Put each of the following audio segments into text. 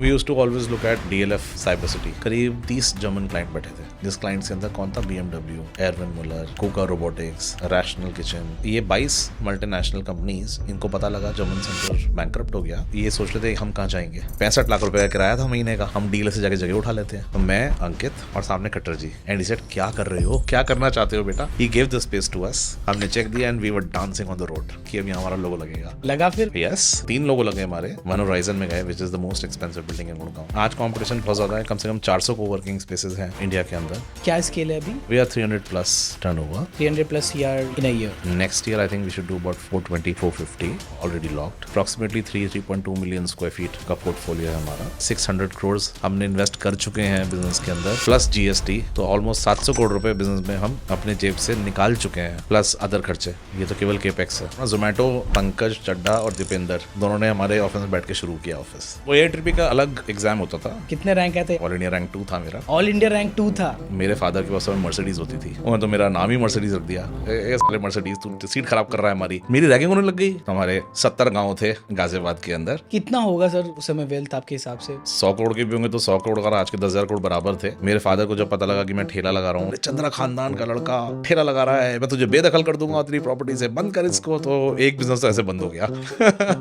We use to always look at DLF cyber city. करीब 30 German client बैठे थे, जिस क्लाइंट्स के अंदर कौन था? BMW, एरविन मुलर, कोका रोबोटिक्स, रैशनल किचन। ये 22 मल्टीनेशनल कंपनीज, इनको पता लगा जर्मन सेंटर बैंकरप्ट हो गया। ये सोच रहे थे हम कहाँ जाएंगे। 65 लाख रुपए का किराया था महीने का, हम डीलर से जाके जगह उठा लेते हैं। तो मैं, अंकित और सामने कट्टर जी, एंड ही सेड क्या कर रहे हो, क्या करना चाहते हो बेटा? He gave the space to us. हमने चेक दिया and we were dancing on the road कि अब यहाँ हमारा लोगो लगेगा। लगा फिर? यस, 3 लोगो लगे हमारे। वन होराइजन में गए, which is the most expensive building in Gurgaon. आज कंपटीशन बहुत ज्यादा है, कम से कम 400 कोवर्किंग स्पेसेस हैं इंडिया के अंदर। क्या स्केल है अभी? We are 300 plus turnover. 300 plus year in a year. Next year I think we should do about 420 450 already locked. Approximately 3.2 million square feet का पोर्टफोलियो है हमारा। 600 करोड़ हमने इन्वेस्ट कर चुके हैं बिजनेस के अंदर, प्लस GST। तो ऑलमोस्ट 700 करोड़ रुपए बिजनेस में हम अपने जेब से निकाल चुके हैं, प्लस अदर खर्चे। ये तो केवल केपेक्स है। जोमेटो, पंकज, चड्डा और दीपेंद्र दोनों ने हमारे ऑफिस में बैठ के शुरू किया ऑफिस। वो AITRP का अलग एग्जाम होता था। कितने रैंक आए थे? ऑल इंडिया रैंक 2 था मेरा। ऑल इंडिया रैंक 2 था। मेरे फादर के पास मर्सिडीज होती थी, उन्होंने तो मेरा नाम ही मर्सिडीज रख दिया। ए साले मर्सिडीज, तू सीट खराब कर रहा है हमारी। मेरी रैगिंग होने लग गई। तो हमारे 70 गांव थे गाजियाबाद के अंदर। कितना होगा सर उस समय वेल्थ आपके हिसाब से? 100 करोड़ के भी होंगे तो 100 करोड़ का आज के 10,000 करोड़ बराबर थे। मेरे फादर को जब पता लगा कि मैं ठेला लगा रहा हूँ, चंद्रा खानदान का लड़का ठेला लगा रहा है, मैं तुझे बेदखल कर दूंगा तेरी प्रॉपर्टी से, बंद कर इसको। तो एक बिजनेस तो ऐसे बंद हो गया।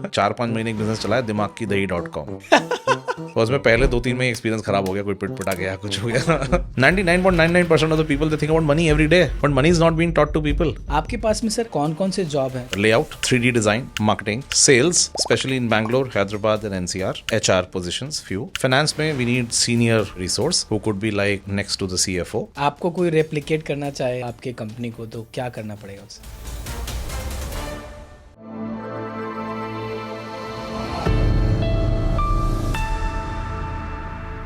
4-5 महीने बिजनेस चला है, दिमाग की दही.com। तो उसमें पहले 2-3 में एक्सपीरियंस खराब हो गया, कोई पिट-पिटा गया, कुछ हो गया। 99.99% of the people they think about money every day, but money is not being taught to people. आपके पास में सर कौन कौन से जॉब है? Layout, 3D design, marketing, sales, specially in Bangalore, Hyderabad and NCR, HR positions few. Finance में we need senior resource who could be like next to the CFO। आपको कोई रेप्लिकेट करना चाहे आपके कंपनी को तो क्या करना पड़ेगा उसे?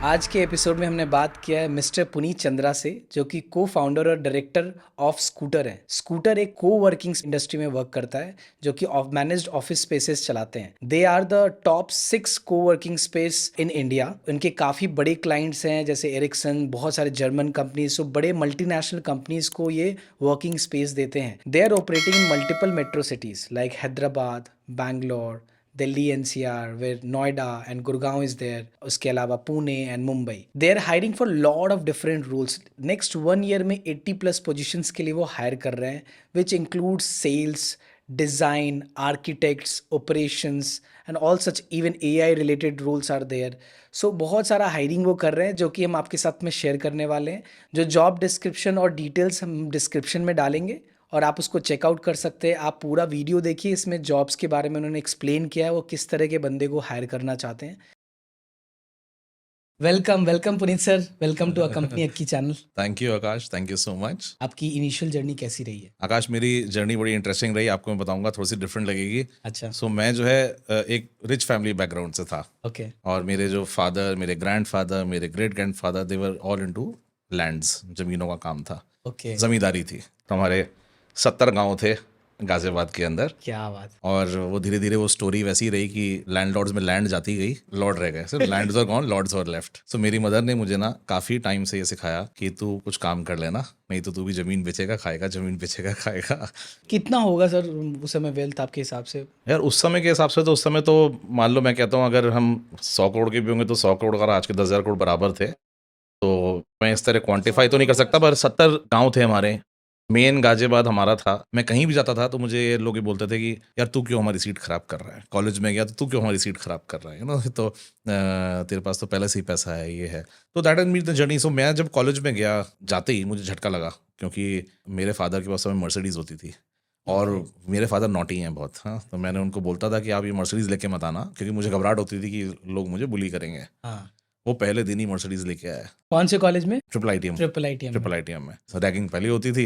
आज के एपिसोड में हमने बात किया है मिस्टर पुनीत चंद्रा से, जो कि को फाउंडर और डायरेक्टर ऑफ स्कूटर है। स्कूटर एक को वर्किंग इंडस्ट्री में वर्क करता है, जो कि मैनेज्ड ऑफिस स्पेसेस चलाते हैं। दे आर द टॉप 6 को वर्किंग स्पेस इन इंडिया। इनके काफ़ी बड़े क्लाइंट्स हैं, जैसे एरिक्सन, बहुत सारे जर्मन कंपनीज, सो बड़े मल्टीनेशनल कंपनीज को ये वर्किंग स्पेस देते हैं। They are operating in multiple metro cities like Hyderabad, Bangalore, Delhi NCR, where Noida and Gurgaon is there. उसके अलावा Pune and Mumbai. They are hiring for lot of different roles. Next 1 year में 80+ positions के लिए वो hire कर रहे हैं, which includes sales, design, architects, operations and all such, even AI related roles are there. So बहुत सारा hiring वो कर रहे हैं, जो कि हम आपके साथ में share करने वाले हैं। जो job description और details हम description में डालेंगे और आप उसको चेकआउट कर सकते हैं। आप पूरा वीडियो देखिए, इसमें जॉब्स के बारे में उन्होंने एक्सप्लेन किया है, वो किस तरह के बंदे को हायर करना चाहते हैं। Welcome Puneet sir, welcome to a company Akki channel. Thank you Akash, thank you so much. आपकी इनिशियल जर्नी कैसी रही है? आकाश, मेरी जर्नी बड़ी इंटरेस्टिंग रही, आपको मैं बताऊंगा, थोड़ी सी डिफरेंट लगेगी। अच्छा। सो मैं जो है एक रिच फैमिली बैकग्राउंड से था। ओके। और मेरे जो फादर, मेरे ग्रैंडफादर, मेरे great grandfather, they were all into lands, जमीनों का काम था। ओके। जमींदारी थी। तो हमारे 70 गांव थे गाजियाबाद के अंदर। क्या बात। और वो धीरे धीरे वो स्टोरी वैसी रही कि लैंडलॉर्ड्स में लैंड जाती गई, लॉर्ड रह गए। सिर्फ lands are gone, lords are left. So मेरी मदर ने मुझे ना काफ़ी टाइम से ये सिखाया कि तू कुछ काम कर लेना, नहीं तो तू भी ज़मीन बेचेगा खाएगा, ज़मीन बेचेगा खाएगा। कितना होगा सर उस समय वेल्थ आपके हिसाब से? यार उस समय के हिसाब से तो, उस समय तो मान लो मैं कहता हूँ अगर हम 100 करोड़ के भी होंगे तो 100 करोड़ का आज के 10,000 करोड़ बराबर थे। तो मैं इस तरह क्वांटिफाई तो नहीं कर सकता, पर 70 गांव थे हमारे। मेन गाजियाबाद हमारा था। मैं कहीं भी जाता था तो मुझे लोग ये बोलते थे कि यार तू क्यों हमारी सीट खराब कर रहा है। कॉलेज में गया तो तू क्यों हमारी सीट खराब कर रहा है, यू नो। तो तेरे पास तो पहले से ही पैसा है, ये है। तो that is mean the journey. So मैं जब कॉलेज में गया, जाते ही मुझे झटका लगा, क्योंकि मेरे फादर के पास मर्सिडीज़ होती थी और मेरे फादर नॉटी हैं बहुत। हाँ, तो मैंने उनको बोलता था कि आप ये मर्सिडीज़ लेके मत आना, क्योंकि मुझे घबराहट होती थी कि लोग मुझे बुली करेंगे। हाँ। वो पहले दिन ही मर्सिडीज़ लेके आया। कौन से कॉलेज में? ट्रिपल ITM में। रैगिंग पहले होती थी।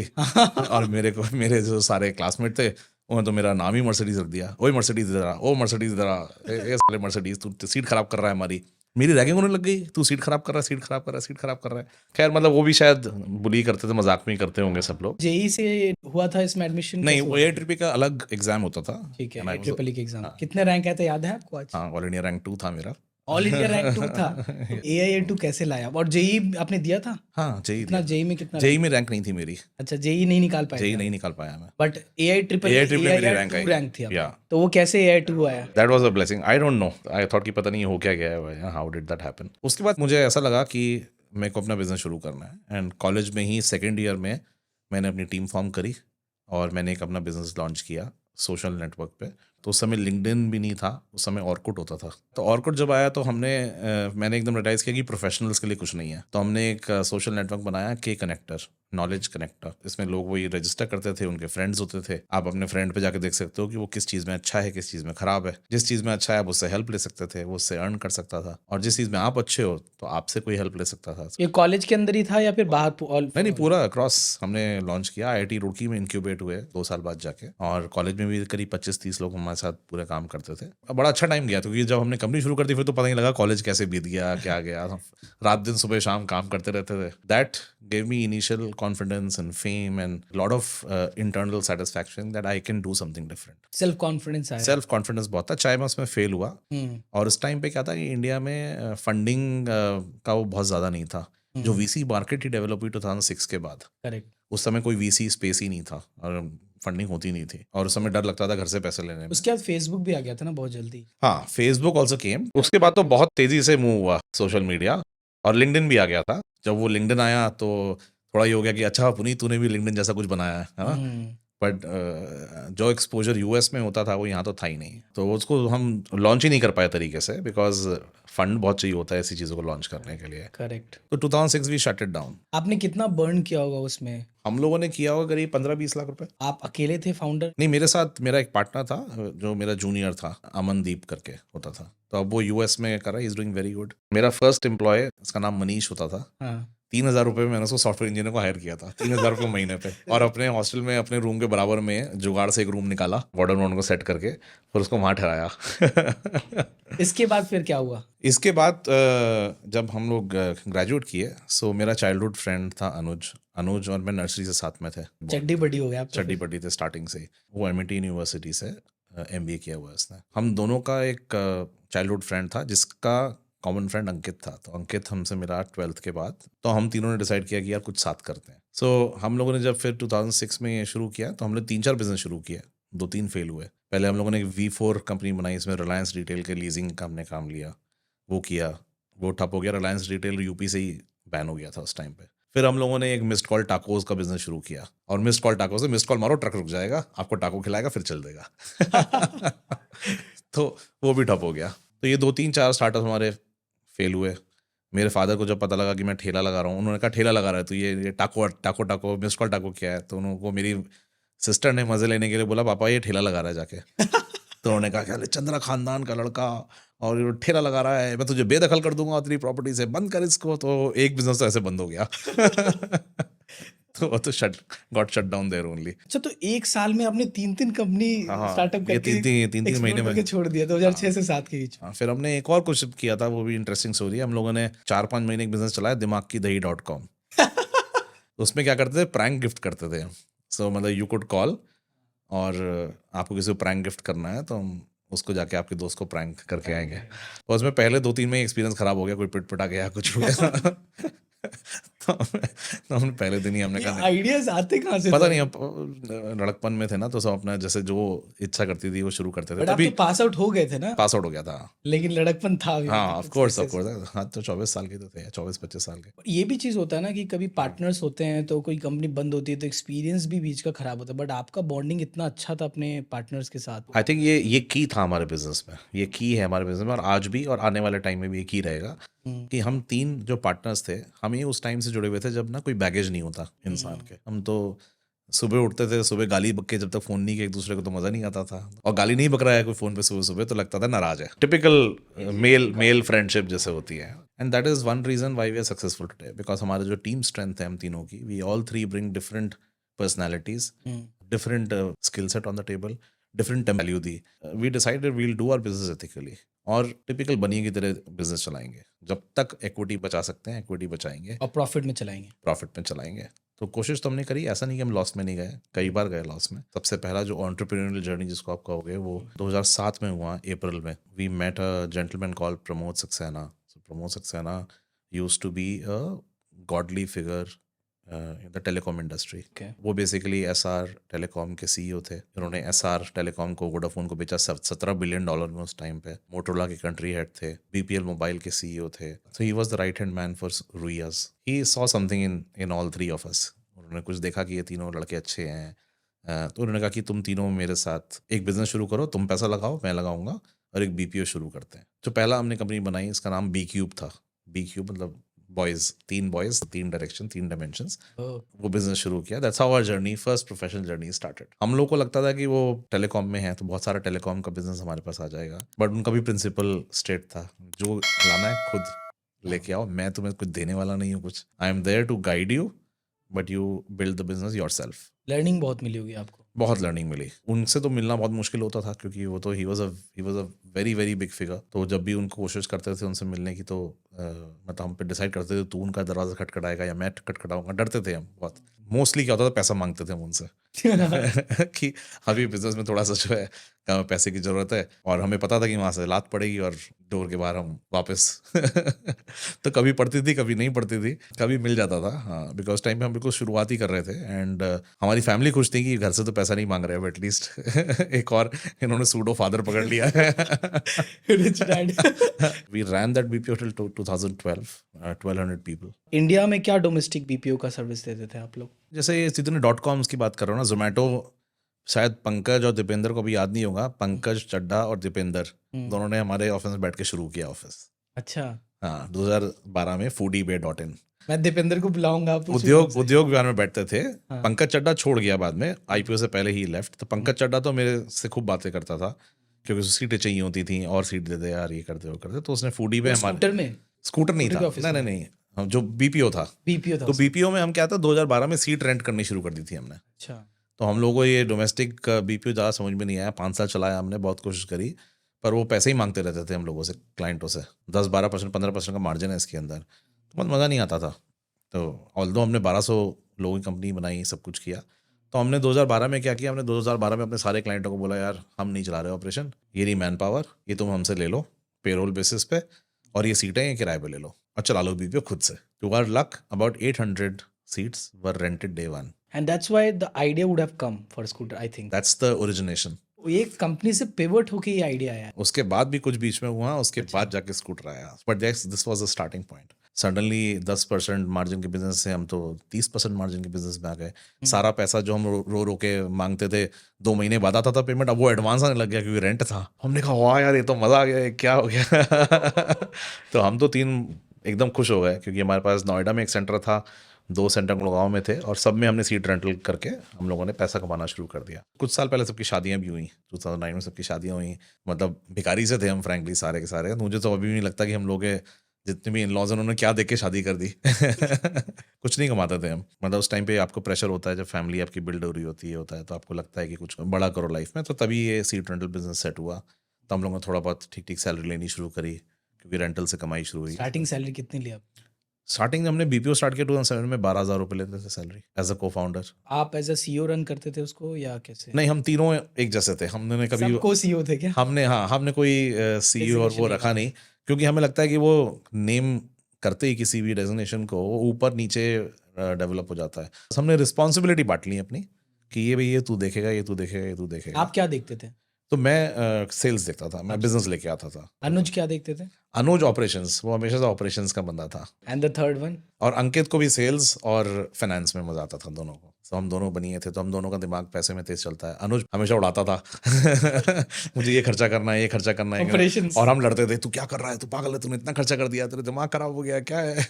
और मेरे जो सारे क्लासमेट थे, उन्होंने तो मेरा नाम ही मर्सिडीज रख दिया। ओए मर्सिडीज इधर आ, ओ मर्सिडीज इधर आ, ए साले मर्सिडीज, तू सीट खराब कर रहा है हमारी। मेरी रैगिंग होने लग गई, तू सीट खराब कर रहा है, सीट खराब कर रहा है, सीट खराब कर रहा है। खैर मतलब वो भी शायद बुली करते थे, मजाक में ही करते होंगे सब लोग। जेई से हुआ था इसमें एडमिशन? नहीं, वो AITRP का अलग एग्जाम होता था। ठीक है, ट्रिपल ई के एग्जाम। कितने रैंक आए थे, याद है आपको आज? हाँ, ऑल इंडिया रैंक 2 था मेरा। ऑल इंडिया रैंक 2 था। तो AIA2 कैसे लाया? और जेई आपने दिया था? हाँ, जेईई कितना दिया। जेई में कितना जेईई रैंक? में रैंक नहीं थी मेरी, अच्छा, जेई नहीं निकाल पाए जेईई थे नहीं आप। निकाल पाया मैं। But AI triple AI triple मेरी रैंक AIR2 आई। रैंक थी या आपकी। तो वो कैसे AI2 आया? That was a blessing, I don't no, I thought कि पता नहीं हो क्या गया है, हाउ डिड दैट हैपन। उसके बाद मुझे ऐसा लगा कि मेरे को अपना बिजनेस शुरू करना है, एंड कॉलेज में ही सेकेंड ईयर में मैंने अपनी टीम फॉर्म करी और मैंने एक अपना बिजनेस लॉन्च किया सोशल नेटवर्क पे। तो उस समय लिंक्डइन भी नहीं था, उस समय ऑर्कुट होता था। तो ऑर्कुट जब आया तो मैंने एकदम रियलाइज़ किया कि प्रोफेशनल्स के लिए कुछ नहीं है। तो हमने एक सोशल नेटवर्क बनाया, के कनेक्टर, नॉलेज कनेक्टर। इसमें लोग वही रजिस्टर करते थे, उनके फ्रेंड्स होते थे। आप अपने फ्रेंड पे जाके देख सकते हो कि वो किस चीज़ में अच्छा है, किस चीज़ में खराब है। जिस चीज़ में अच्छा है आप उससे हेल्प ले सकते थे, वो उससे अर्न कर सकता था, और जिस चीज़ में आप अच्छे हो तो आपसे कोई हेल्प ले सकता था। ये कॉलेज के अंदर ही था या फिर बाहर नहीं नहीं, पूरा अक्रॉस हमने लॉन्च किया। IIT रुड़की में इंक्यूबेट हुए 2 साल बाद जाके, और कॉलेज में भी करीब 25-30 लोग हमारे साथ पूरे काम करते थे। बड़ा अच्छा टाइम गया, क्योंकि जब हमने कंपनी शुरू कर दी फिर तो पता नहीं लगा कॉलेज कैसे बीत गया, क्या गया। रात दिन सुबह शाम काम करते रहते थे। That gave me initial confidence and fame and lot of internal satisfaction that I can do something different. Self confidence आया। सेल्फ कॉन्फिडेंस बहुत था, चाहे मैं उसमें फेल हुआ। हम्म। और उस टाइम पे क्या था कि इंडिया में फंडिंग का वो बहुत ज़्यादा नहीं था। जो VC मार्केट ही डेवलप हुई 2006 के बाद। करेक्ट। उस समय कोई VC स्पेस ही नहीं था और फंडिंग होती नहीं थी, और उस समय डर लगता था घर से पैसे लेने में। उसके बाद फेसबुक भी आ गया था ना बहुत जल्दी। हाँ, फेसबुक ऑल्सो केम। उसके बाद तो बहुत तेजी से मूव हुआ सोशल मीडिया, और लिंक्डइन भी आ गया था। जब वो लिंक्डइन आया तो थोड़ा ये हो गया कि अच्छा पुनीत, तूने भी लिंक्डइन जैसा कुछ बनाया है ना। हम्म। बट जो एक्सपोजर US में होता था वो यहाँ तो था ही नहीं, तो उसको हम लॉन्च ही नहीं कर पाए तरीके से, बिकॉज फंड बहुत चाहिए होता है ऐसी चीज़ों को लॉन्च करने के लिए। करेक्ट। तो 2006 वी शट इट डाउन। आपने कितना बर्न किया होगा उसमें? हम लोगों ने किया होगा करीब 15-20 लाख रुपए। आप अकेले थे फाउंडर? नहीं, मेरे साथ मेरा एक पार्टनर था जो मेरा जूनियर था, अमनदीप करके होता था। तो अब वो US में कर रहा है, इज डूइंग वेरी गुड। मेरा फर्स्ट एम्प्लॉय, उसका नाम मनीष होता था। हाँ। 3,000 रुपये में मैंने उसको सॉफ्टवेयर इंजीनियर को हायर किया था, 3,000 रुपये महीने पे। और अपने हॉस्टल में अपने रूम के बराबर में जुगाड़ से एक रूम निकाला, वार्डन वार्डन को सेट करके, फिर उसको वहाँ ठहराया। इसके बाद फिर क्या हुआ? इसके बाद जब हम लोग ग्रेजुएट किए, सो मेरा चाइल्डहुड फ्रेंड था अनुज और मैं नर्सरी से साथ में थे। चड्डी बड्डी हो गया आप तो चड्डी पड्डी थे स्टार्टिंग से ही। वो MIT यूनिवर्सिटी से MBA किया हुआ है उसने। हम दोनों का एक चाइल्डहुड फ्रेंड था जिसका कॉमन फ्रेंड अंकित था। तो अंकित हमसे मिला 12th के बाद, तो हम तीनों ने डिसाइड किया कि यार कुछ साथ करते हैं। सो हम लोगों ने जब फिर 2006 में ये शुरू किया तो हमने 3-4 बिजनेस शुरू किए, 2-3 फेल हुए। पहले हम लोगों ने एक V4 कंपनी बनाई, इसमें रिलायंस रिटेल के लीजिंग का हमने काम लिया, वो किया, वो ठप हो गया। रिलायंस रिटेल यूपी से ही बैन हो गया था उस टाइम पे। फिर हम लोगों ने एक मिस्ड कॉल टाकोस का बिजनेस शुरू किया, और मिस्ड कॉल टाकोस से मिस्ड कॉल मारो ट्रक रुक जाएगा, आपको टाको खिलाएगा फिर चल देगा। तो वो भी ठप हो गया। तो ये 2-3-4 स्टार्टअप हमारे फेल हुए। मेरे फादर को जब पता लगा कि मैं ठेला लगा रहा हूँ, उन्होंने कहा ठेला लगा रहा है तो ये टाको टाको टाको मिस्ड कॉल टाको क्या है। तो उनको मेरी सिस्टर ने मजे लेने के लिए बोला पापा ये ठेला लगा रहा है जाके। तो उन्होंने कहा कि चंद्रा खानदान का लड़का और ये ठेला लगा रहा है, मैं तुझे बेदखल कर दूंगा तेरी प्रॉपर्टी से, बंद कर इसको। तो एक बिजनेस तो ऐसे बंद हो गया। तो वो तो got shut down there only. अच्छा, तो एक साल में आपने 3-3 कंपनी हाँ, स्टार्टअप ये करके 3-3 महीने explode में। करके छोड़ दिया 2006 से 7 के बीच में। हाँ, फिर हमने एक और कुछ किया था, वो भी इंटरेस्टिंग स्टोरी है। हम लोगों ने 4-5 महीने एक बिजनेस चलाया, दिमाग की दही.com। उसमें क्या करते थे, प्रैंक गिफ्ट करते थे। सो मतलब यू कुड कॉल, और आपको किसी को प्रैंक गिफ्ट करना है तो हम उसको जाके आपके दोस्त को प्रैंक करके आएंगे। और उसमें पहले 2-3 में एक्सपीरियंस खराब हो गया, कोई पिट पिटा गया कुछ हो गया। तो हमने पहले दिन ही हमने ये कहा नहीं, आइडियाज आते कहाँ से पता थे? नहीं, अब लड़कपन में थे ना, तो सब अपना जैसे जो इच्छा करती थी वो शुरू करते थे। बट आप तभी तो पास आउट हो गए थे ना, पास आउट हो गया था। लेकिन लड़कपन था अभी हाँ, भी ऑफ कुछ कोर्स ऐसे- हाँ, तो 24 साल के तो थे, 24-25 साल के। ये भी चीज़ होता है ना कि कभी पार्टनर्स होते हैं तो कोई कंपनी बंद होती है तो एक्सपीरियंस भी बीच का खराब होता है, बट आपका बॉन्डिंग इतना अच्छा था अपने पार्टनर्स के साथ। आई थिंक ये की था हमारे बिजनेस में, ये की है हमारे बिजनेस में, और आज भी और आने वाले टाइम में भी ये की रहेगा। कि हम 3 जो पार्टनर्स थे, हम ये उस टाइम से जुड़े हुए थे जब ना कोई बैगेज नहीं होता इंसान के। हम तो सुबह उठते थे, सुबह गाली बक के, जब तक फोन नहीं किया एक दूसरे को तो मजा नहीं आता था। और गाली नहीं बक रहा है कोई फोन पे सुबह सुबह तो लगता था नाराज है। टिपिकल मेल फ्रेंडशिप जैसे होती है। And that is one reason why we are successful today, because हमारे जो टीम स्ट्रेंथ है हम तीनों की, we all 3 bring different personalities, different skill set on the table, different value दी। We decided we'll do our business ethically, और typical बनी की तरह बिजनेस चलाएंगे। जब तक इक्विटी बचा सकते हैं इक्विटी बचाएंगे, और प्रॉफिट में चलाएंगे। प्रॉफिट में चलाएंगे। तो कोशिश तो हमने करी, ऐसा नहीं कि हम लॉस में नहीं गए, कई बार गए लॉस में। सबसे पहला जो एंटरप्रेन्योरियल जर्नी जिसको आप कहोगे वो 2007 में हुआ अप्रैल में। We met a gentleman called Pramod Saxena. So Pramod Saxena used to be a godly figure in the telecom industry. Okay. वो बेसिकली एसआर टेलीकॉम के सीईओ थे। उन्होंने एसआर टेलीकॉम को, वोडाफोन को बेचा $17 बिलियन में उस टाइम पे। मोटोरोला के कंट्री हेड थे, बीपीएल मोबाइल के सीईओ थे। So he was the right hand man for Ruias. He saw something in all three of us. उन्होंने कुछ देखा कि ये तीनों लड़के अच्छे हैं, तो उन्होंने कहा कि तुम तीनों मेरे साथ एक बिजनेस शुरू करो, तुम पैसा लगाओ, मैं लगाऊंगा, और एक बीपीओ शुरू करते हैं। तो पहला हमने कंपनी बनाई, इसका नाम बी क्यूब था। बी क्यूब मतलब बॉयज़, 3 डायरेक्शन, 3 डायमेंशंस। Oh. वो बिजनेस शुरू किया। That's how our journey, first professional journey started. हम लोग को लगता था कि वो टेलीकॉम में है तो बहुत सारा टेलीकॉम का बिजनेस हमारे पास आ जाएगा, बट उनका भी प्रिंसिपल स्टेट था, जो लाना है खुद लेके आओ, मैं तुम्हें कुछ देने वाला नहीं हूँ कुछ। I am there to guide you, but you build the business yourself. Learning बहुत मिली होगी आपको। बहुत लर्निंग मिली। उनसे तो मिलना बहुत मुश्किल होता था, क्योंकि वो तो he was a very very big figure. तो जब भी उनको कोशिश करते थे उनसे मिलने की, तो मतलब हम पे डिसाइड करते थे तू उनका दरवाज़ा खटखटाएगा या मैं खटखटाऊंगा। डरते थे हम बहुत। मोस्टली क्या होता था, पैसा मांगते थे हम उनसे कि अभी बिजनेस में थोड़ा सा जो है हमें पैसे की ज़रूरत है, और हमें पता था कि वहाँ से लात पड़ेगी और डोर के बाहर हम वापस तो कभी पड़ती थी, कभी नहीं पड़ती थी, कभी मिल जाता था। हाँ, बिकॉज टाइम पे हम बिल्कुल शुरुआत ही कर रहे थे, एंड हमारी फैमिली खुश थी कि घर से तो पैसा नहीं मांग रहे हैं एटलीस्ट एक और इन्होंने सूडो फादर पकड़ लिया है rich dad. We ran that BPO till 2012, 1200 people. India में क्या डोमेस्टिक बीपीओ का सर्विस देते थे आप लोग? जैसे ये जितने .coms की बात कर रहे हो ना, जोमेटो, शायद पंकज और दीपेंद्र को भी याद नहीं होगा। पंकज चड्ढा और दीपेंद्र दोनों ने हमारे ऑफिस में बैठ के शुरू किया ऑफिस। अच्छा। हाँ, 2012 में foodybay.in। मैं दीपेंद्र को बुलाऊंगा, आप पूछिए उद्योग उनसे। उद्योग विहार में बैठते थे। हाँ। पंकज चड्ढा छोड़ गया बाद में, आईपीओ से पहले ही लेफ्ट। तो पंकज चड्ढा तो मेरे से खूब बातें करता था, क्योंकि उसे सीटें चाहिए होती थी, और सीट दे दे यार, ये कर दे वो कर दे। तो उसने फूडी पे वो हमारे स्कूटर में? स्कूटर नहीं स्कूटर के था, ऑफिस नहीं में? नहीं नहीं, हम जो बीपीओ था। बीपीओ था तो उसमें। बीपीओ में हम क्या था, 2012 में सीट रेंट करनी शुरू कर दी थी हमने। अच्छा। तो हम लोगों को ये डोमेस्टिक बीपीओ ज़्यादा समझ में नहीं आया। 5 साल चलाया हमने, बहुत कोशिश करी, पर वो पैसे ही मांगते रहते थे हम लोगों से, क्लाइंटों से। 10-12%, 15% का मार्जिन है इसके अंदर, तो बहुत मज़ा नहीं आता था। तो ऑल्दो हमने 1200 लोगों की कंपनी बनाई, सब कुछ किया। तो हमने 2012 में क्या किया, हमने 2012 में अपने सारे क्लाइंटों को बोला, यार हम नहीं चला रहे ऑपरेशन, ये रही मैन पावर, ये तुम हमसे ले लो पेरोल बेसिस पे, और ये सीटें ये किराए पे ले लो, और चला लो बीपीओ खुद से। To our luck about 800 seats were rented day 1। And that's why the idea would have come for Scooter, I think. That's the origination. ये कंपनी से पिवट होके ये आइडिया आया। उसके बाद भी कुछ बीच में हुआ, उसके बाद जाके स्कूटर आया, but this was the starting point. Suddenly 10% margin के बिजनेस से हम तो 30% मार्जिन के बिजनेस में आ गए। सारा पैसा जो हम रो रो के मांगते थे, 2 महीने बाद आता था पेमेंट, अब वो एडवांस आने लग गया क्योंकि रेंट था। हमने कहा वाह यार, ये तो मज़ा आ गया, ये क्या हो गया तो हम तो 3 एकदम खुश हो गए, क्योंकि हमारे पास नोएडा में एक सेंटर था, 2 सेंटर गुड़गांव में थे, और सब में हमने सीट रेंटल करके हम लोगों ने पैसा कमाना शुरू कर दिया। कुछ साल पहले सबकी शादियां भी हुई, 2009 में सबकी शादियां हुई। मतलब भिखारी से थे हम फ्रैंकली सारे के सारे। मुझे तो अभी भी नहीं लगता कि हम लोग के जितने भी इन लॉज उन्होंने क्या देख के शादी कर दी कुछ नहीं कमाते थे हम। मतलब उस टाइम पे आपको प्रेशर होता है, जब फैमिली आपकी बिल्ड हो रही होती है, होता है, तो आपको लगता है कि कुछ बड़ा करो लाइफ में। तो तभी ये सीट रेंटल बिजनेस सेट हुआ। तो हम लोगों ने थोड़ा बहुत ठीक ठीक सैलरी लेनी शुरू करी, क्योंकि रेंटल से कमाई शुरू हुई। स्टार्टिंग सैलरी कितनी ली आप? स्टार्टिंग हमने बीपीओ स्टार्ट किया 2007 में, 12,000 रुपये लेते थे सैलरी एज अ को फाउंडर। आप एज अ सीईओ रन करते थे उसको या कैसे? नहीं, हम तीनों एक जैसे थे। हमने कभी सबको सीईओ थे क्या? हमने कोई सीईओ और Designation वो नहीं रखा नहीं, क्योंकि हमें लगता है कि वो नेम करते ही किसी भी डेजिग्नेशन को, वो ऊपर नीचे डेवलप हो जाता है। बस हमने रिस्पॉन्सिबिलिटी बांट ली अपनी, कि ये भाई ये तू देखेगा, ये तू देखेगा, ये तू देखेगा। आप क्या देखते थे? तो मैं सेल्स देखता था, मैं बिजनेस लेके आता था। अनुज क्या देखते थे? अनुज ऑपरेशंस, वो हमेशा से ऑपरेशंस का बंदा था। And the third one? और अंकित को भी सेल्स और फाइनेंस में मजा आता था दोनों को। तो हम दोनों बनिए थे, तो हम दोनों का दिमाग पैसे में तेज चलता है। अनुज हमेशा उड़ाता था मुझे ये खर्चा करना है, ये खर्चा करना है, Operations। और हम लड़ते थे, तू क्या कर रहा है, तू पागल है, तूने इतना खर्चा कर दिया, तेरे दिमाग खराब हो गया क्या है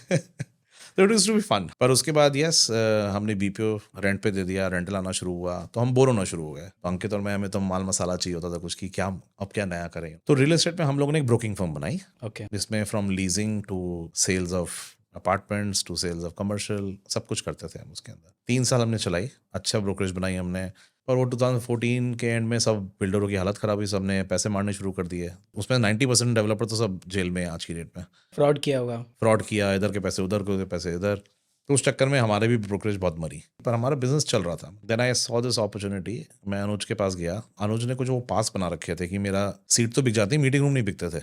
तो इट टू बी फन। पर उसके बाद यस, हमने बीपीओ रेंट पे दे दिया, रेंटल आना शुरू हुआ, तो हम बोर होना शुरू हो गए। तो अंकित और मैं, हमें तो माल मसाला चाहिए होता था कुछ, की क्या अब क्या नया करें। तो रियल एस्टेट में हम लोगों ने एक ब्रोकिंग फर्म बनाई, ओके। जिसमें from leasing to sales of apartments to sales of commercial, सब कुछ करते थे हम उसके अंदर। 3 साल हमने चलाई, अच्छा ब्रोकरेज बनाई हमने। पर वो 2014 के एंड में सब बिल्डरों की हालत खराब हुई, सब ने पैसे मारने शुरू कर दिए। उसमें 90% डेवलपर तो सब जेल में है आज की डेट में। फ्रॉड किया होगा? फ्रॉड किया, इधर के पैसे उधर, के पैसे इधर। तो उस चक्कर में हमारे भी ब्रोकरेज बहुत मरी, पर हमारा बिजनेस चल रहा था। Then I saw this opportunity, मैं अनुज के पास गया। अनुज ने कुछ वो पास बना रखे थे कि मेरा सीट तो बिक जाती, मीटिंग रूम नहीं बिकते थे।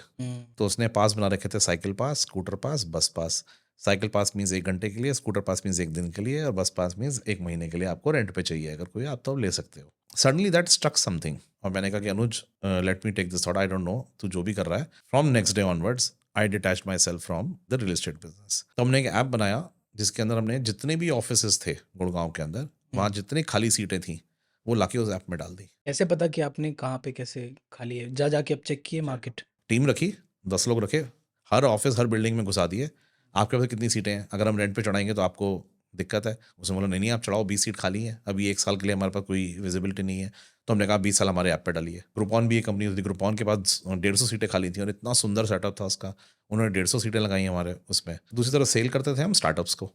तो उसने पास बना रखे थे, साइकिल पास, स्कूटर पास, बस पास। साइकिल पास मीन्स 1 घंटे के लिए, स्कूटर पास मीन्स 1 दिन के लिए, और बस पास मीन्स 1 महीने के लिए आपको रेंट पे चाहिए। अगर कोई आप तो ले सकते हो। सडनली दैट स्ट्रक समथिंग, और मैंने कहा कि Anuj, let me take this thought, I don't know तू जो भी कर रहा है। From next day onwards I detach myself from the real estate business. तो हमने एक ऐप बनाया जिसके अंदर हमने जितने भी ऑफिसेस थे गुड़गांव के अंदर, वहाँ जितनी खाली सीटें थी वो लाके उस ऐप में डाल दी। कैसे पता कि आपने कहाँ पे कैसे खाली है? जा जाके अब चेक किए मार्केट? टीम रखी, 10 लोग रखे, हर ऑफिस हर बिल्डिंग में घुसा दिए। आपके पास कितनी सीटें हैं, अगर हम रेंट पे चढ़ाएंगे तो आपको दिक्कत है। उसने बोला नहीं नहीं आप चढ़ाओ, 20 सीट खाली है, अभी 1 साल के लिए हमारे पास कोई विजिबिलिटी नहीं है। तो हमने कहा 20 साल हमारे ऐप पे डालिए। ग्रुपॉन भी एक कंपनी होती थी, ग्रुपॉन के पास 150 सीटें खाली थी और इतना सुंदर सेटअप था उसका, उन्होंने 150 सीटें लगाई हमारे उसमें। दूसरी तरफ सेल करते थे हम स्टार्टअप्स को।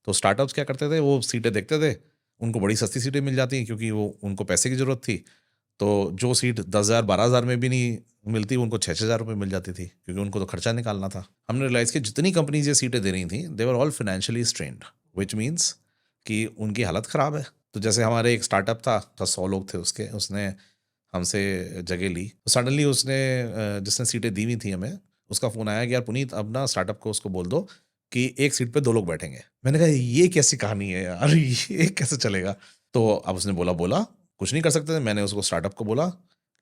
तो स्टार्टअप्स क्या करते थे, वो सीटें देखते थे, उनको बड़ी सस्ती सीटें मिल जाती हैं क्योंकि वो उनको पैसे की ज़रूरत थी। तो जो सीट 10,000 12,000 में भी नहीं मिलती, उनको 6,000 रुपये मिल जाती थी, क्योंकि उनको तो खर्चा निकालना था। हमने रियलाइज़ किया जितनी कंपनीज ये सीटें दे रही थी, they were all financially strained, which means कि उनकी हालत ख़राब है। तो जैसे हमारे एक स्टार्टअप था, 100 लोग थे उसके, उसने हमसे जगह ली। तो सडनली उसने जिसने सीटें दी हुई थी हमें, उसका फ़ोन आया कि यार पुनीत, अब ना स्टार्टअप को उसको बोल दो कि एक सीट पे 2 लोग बैठेंगे। मैंने कहा ये कैसी कहानी है यार, ये कैसे चलेगा? तो अब उसने बोला कुछ नहीं कर सकते थे। मैंने उसको स्टार्टअप को बोला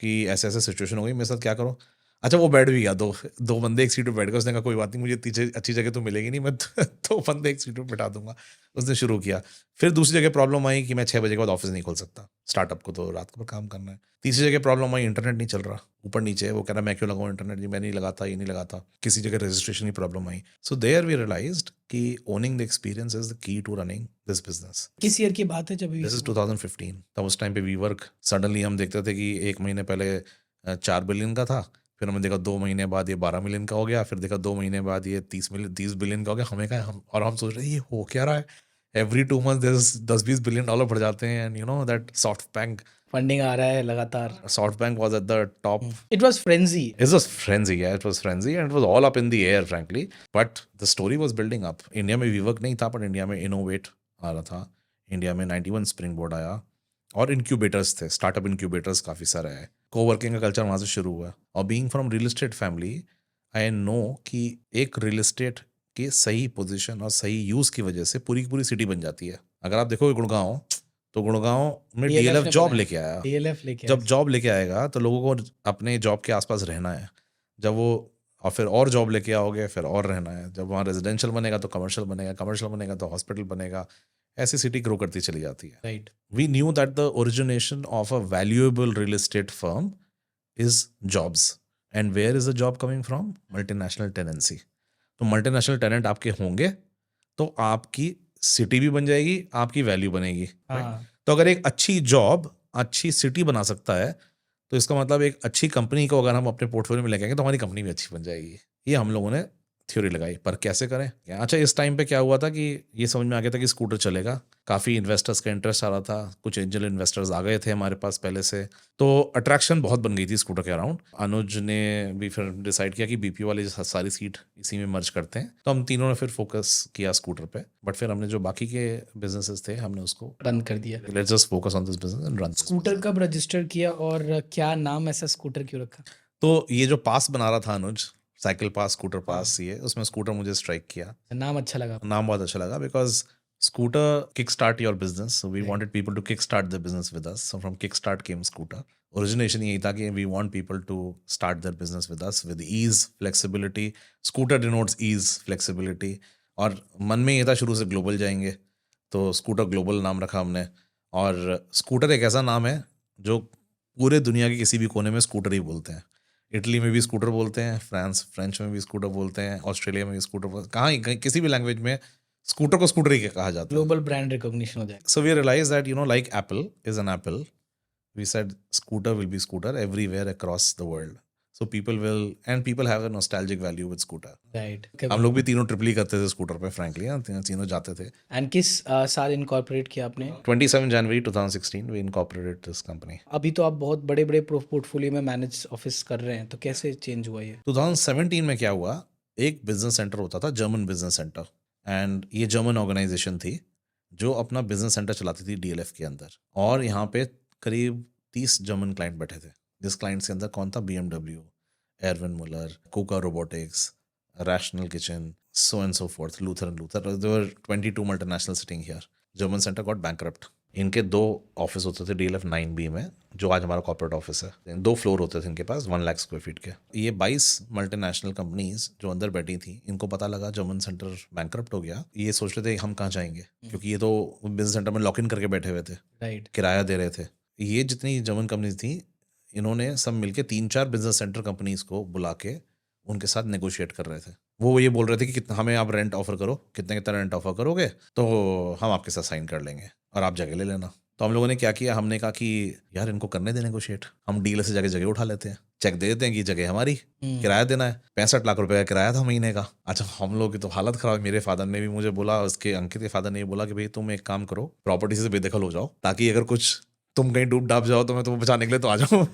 कि ऐसे ऐसे सिचुएशन हो गई, मेरे साथ क्या करो? अच्छा वो बैठ भी गया, दो बंदे एक सीट पे बैठ गए। उसने कहा कोई बात नहीं, मुझे पीछे अच्छी जगह तो मिलेगी नहीं, मैं 2 बंदे एक सीट पे बैठा दूंगा। उसने शुरू किया। फिर दूसरी जगह प्रॉब्लम आई कि मैं 6 बजे के बाद ऑफिस नहीं खोल सकता, स्टार्टअप को तो रात को काम करना है। तीसरी जगह प्रॉब्लम आई, इंटरनेट नहीं चल रहा, ऊपर नीचे है। वो कह रहा मैं क्यों लगाऊं इंटरनेट, जी मैं नहीं लगाता, ये नहीं लगाता। किसी जगह रजिस्ट्रेशन की प्रॉब्लम आई। सो देयर वी रियलाइज्ड कि owning the experience is the key to running this business. किस ईयर की बात है जब ये दिस इज सब हुआ? 2015। तब उस टाइम पे वी वर्क, सडनली हम देखते थे कि 1 महीने पहले 4 बिलियन का था, फिर हमने देखा 2 महीने बाद ये 12 मिलियन का हो गया, फिर देखा 2 महीने बाद ये 30 बिलियन का हो गया। हमें कहा हम सोच रहे हैं ये हो क्या रहा है? एवरी 2 मंथ 10-20 बिलियन डॉलर बढ़ जाते हैं। And you know that funding आ रहा है लगातार। SoftBank was at the top. It was frenzy. It was frenzy, yeah, it was frenzy, and it was all up in the air, frankly. But the story was building up. India में WeWork नहीं था, पर India में innovate आ रहा था। India में 91 spring board आया, और इंक्यूबेटर्स थे, स्टार्टअप इंक्यूबेटर्स काफ़ी सारे आए। कोवर्किंग का कल्चर वहाँ से शुरू हुआ। और being from real estate family, I know कि एक रियल एस्टेट के सही पोजीशन और सही यूज़ की वजह से पूरी की पूरी सिटी बन जाती है। अगर आप देखोगे गुड़गांव, तो गुड़गांव में DLF डीएलएफ ने जॉब बनाया। लेके आया। DLF लेके जब आया। जॉब लेके आएगा तो लोगों को अपने जॉब के आसपास रहना है। जब वो, और फिर और जॉब लेके आओगे, फिर और रहना है। जब वहाँ रेजिडेंशियल बनेगा तो कमर्शियल बनेगा, कमर्शियल बनेगा तो हॉस्पिटल बनेगा। ऐसी सिटी ग्रो करती चली जाती है। Right. We knew that the origination of a valuable real estate firm is jobs. And where is the job coming from? Multinational tenancy. तो मल्टीनेशनल टेनेंट आपके होंगे तो आपकी सिटी भी बन जाएगी, आपकी वैल्यू बनेगी। हाँ। तो अगर एक अच्छी जॉब अच्छी सिटी बना सकता है, तो इसका मतलब एक अच्छी कंपनी को अगर हम अपने पोर्टफोलियो में लेके आएंगे तो हमारी कंपनी भी अच्छी बन जाएगी। ये हम लोगों ने थ्योरी लगाई, पर कैसे करें? अच्छा इस टाइम पे क्या हुआ था कि ये समझ में आ गया था कि स्कूटर चलेगा। काफ़ी इन्वेस्टर्स का इंटरेस्ट आ रहा था, कुछ एंजल इन्वेस्टर्स आ गए थे हमारे पास पहले से, तो अट्रैक्शन बहुत बन गई थी स्कूटर के अराउंड। अनुज ने भी फिर डिसाइड किया कि बीपीओ वाली सारी सीट इसी में मर्ज करते हैं। तो हम तीनों ने फिर फोकस किया स्कूटर पे, बट फिर हमने जो बाकी के बिजनेसेस थे हमने उसको बंद कर दिया। Let's just focus on this business and run. Scooter कब रजिस्टर किया और क्या नाम ऐसा स्कूटर क्यों रखा? तो ये जो पास बना रहा था अनुज, साइकिल पास, स्कूटर पास, ये उसमें स्कूटर मुझे स्ट्राइक किया। नाम अच्छा लगा। नाम बहुत अच्छा लगा because Scooter kick start your business, so we wanted people to kick start the business with us, so from kick start came Scooter. Origination यही था कि we want people to start their business with us with ease, flexibility. Scooter denotes ease, flexibility, और मन में ये था शुरू से ग्लोबल जाएंगे, तो स्कूटर ग्लोबल नाम रखा हमने। और स्कूटर एक ऐसा नाम है जो पूरे दुनिया के किसी भी कोने में स्कूटर ही बोलते हैं। इटली में भी स्कूटर बोलते हैं, फ्रेंच में भी स्कूटर बोलते हैं, ऑस्ट्रेलिया में भी स्कूटर बोलते हैं, कहीं किसी भी लैंग्वेज में स्कूटर को स्कूटर ही कहा जाता है। ग्लोबल ब्रांड रिकॉग्निशन हो जाएगा। So we realized that, you know, like Apple is an apple, we said scooter will be scooter everywhere across the world. So people have a nostalgic value with scooter. Right. हम लोग भी तीनों ट्रिपली करते थे scooter पे, frankly, तीनों जाते थे। एंड किस साल इनकॉर्पोरेट किया आपने? 27 जनवरी 2016 we incorporated this company. अभी तो आप बहुत बड़े बड़े पोर्टफोलियो में मैनेज ऑफिस कर रहे हैं, तो कैसे चेंज हुआ ये? 2017 में क्या हुआ, एक बिजनेस सेंटर होता था, जर्मन बिजनेस सेंटर, एंड ये जर्मन ऑर्गेनाइजेशन थी जो अपना बिजनेस सेंटर चलाती थी डीएलएफ के अंदर, और यहाँ पे करीब 30 जर्मन क्लाइंट बैठे थे, जिस क्लाइंट्स के अंदर कौन था, BMW, Erwin Muller, Kuka robotics, rational kitchen, so and so forth, Luther and Luther. There were 22 multinationals sitting here. German Center got bankrupt. इनके 2 ऑफिस होते थे DLF 9B में, जो आज हमारा कॉर्पोरेट ऑफिस है। 2 फ्लोर होते थे इनके पास, 1 लाख स्क्वायर फीट के। ये 22 मल्टीनेशनल कंपनीज जो अंदर बैठी थी, इनको पता लगा जर्मन सेंटर बैंकरप्ट हो गया। ये सोच रहे थे हम कहाँ जाएंगे, क्योंकि ये तो बिजनेस सेंटर में लॉक इन करके बैठे हुए थे, राइट। किराया दे रहे थे। ये जितनी जर्मन कंपनीज थी, इन्होंने सब मिलके 3-4 बिजनेस सेंटर कंपनीज को बुला के उनके साथ नेगोशिएट कर रहे थे। वो ये बोल रहे थे कि कितना हमें आप रेंट ऑफर करो, कितने कितना रेंट ऑफर करोगे तो हम आपके साथ साइन कर लेंगे और आप जगह ले लेना। तो हम लोगों ने क्या किया, हमने कहा कि यार इनको करने दे नेगोशिएट, हम डीलर से जगह उठा लेते हैं, चेक दे देते हैं कि जगह हमारी, किराया देना है। 65 लाख रुपए का किराया था महीने का। अच्छा, हम लोग की तो हालत खराब। मेरे फादर ने भी मुझे बोला, उसके अंकित के फादर ने भी बोला कि भाई तुम एक काम करो, प्रॉपर्टी से बेदखल हो जाओ, ताकि अगर कुछ तुम कहीं डूब डाब जाओ तो मैं तुम्हें बचाने के लिए तो आ जाऊँ।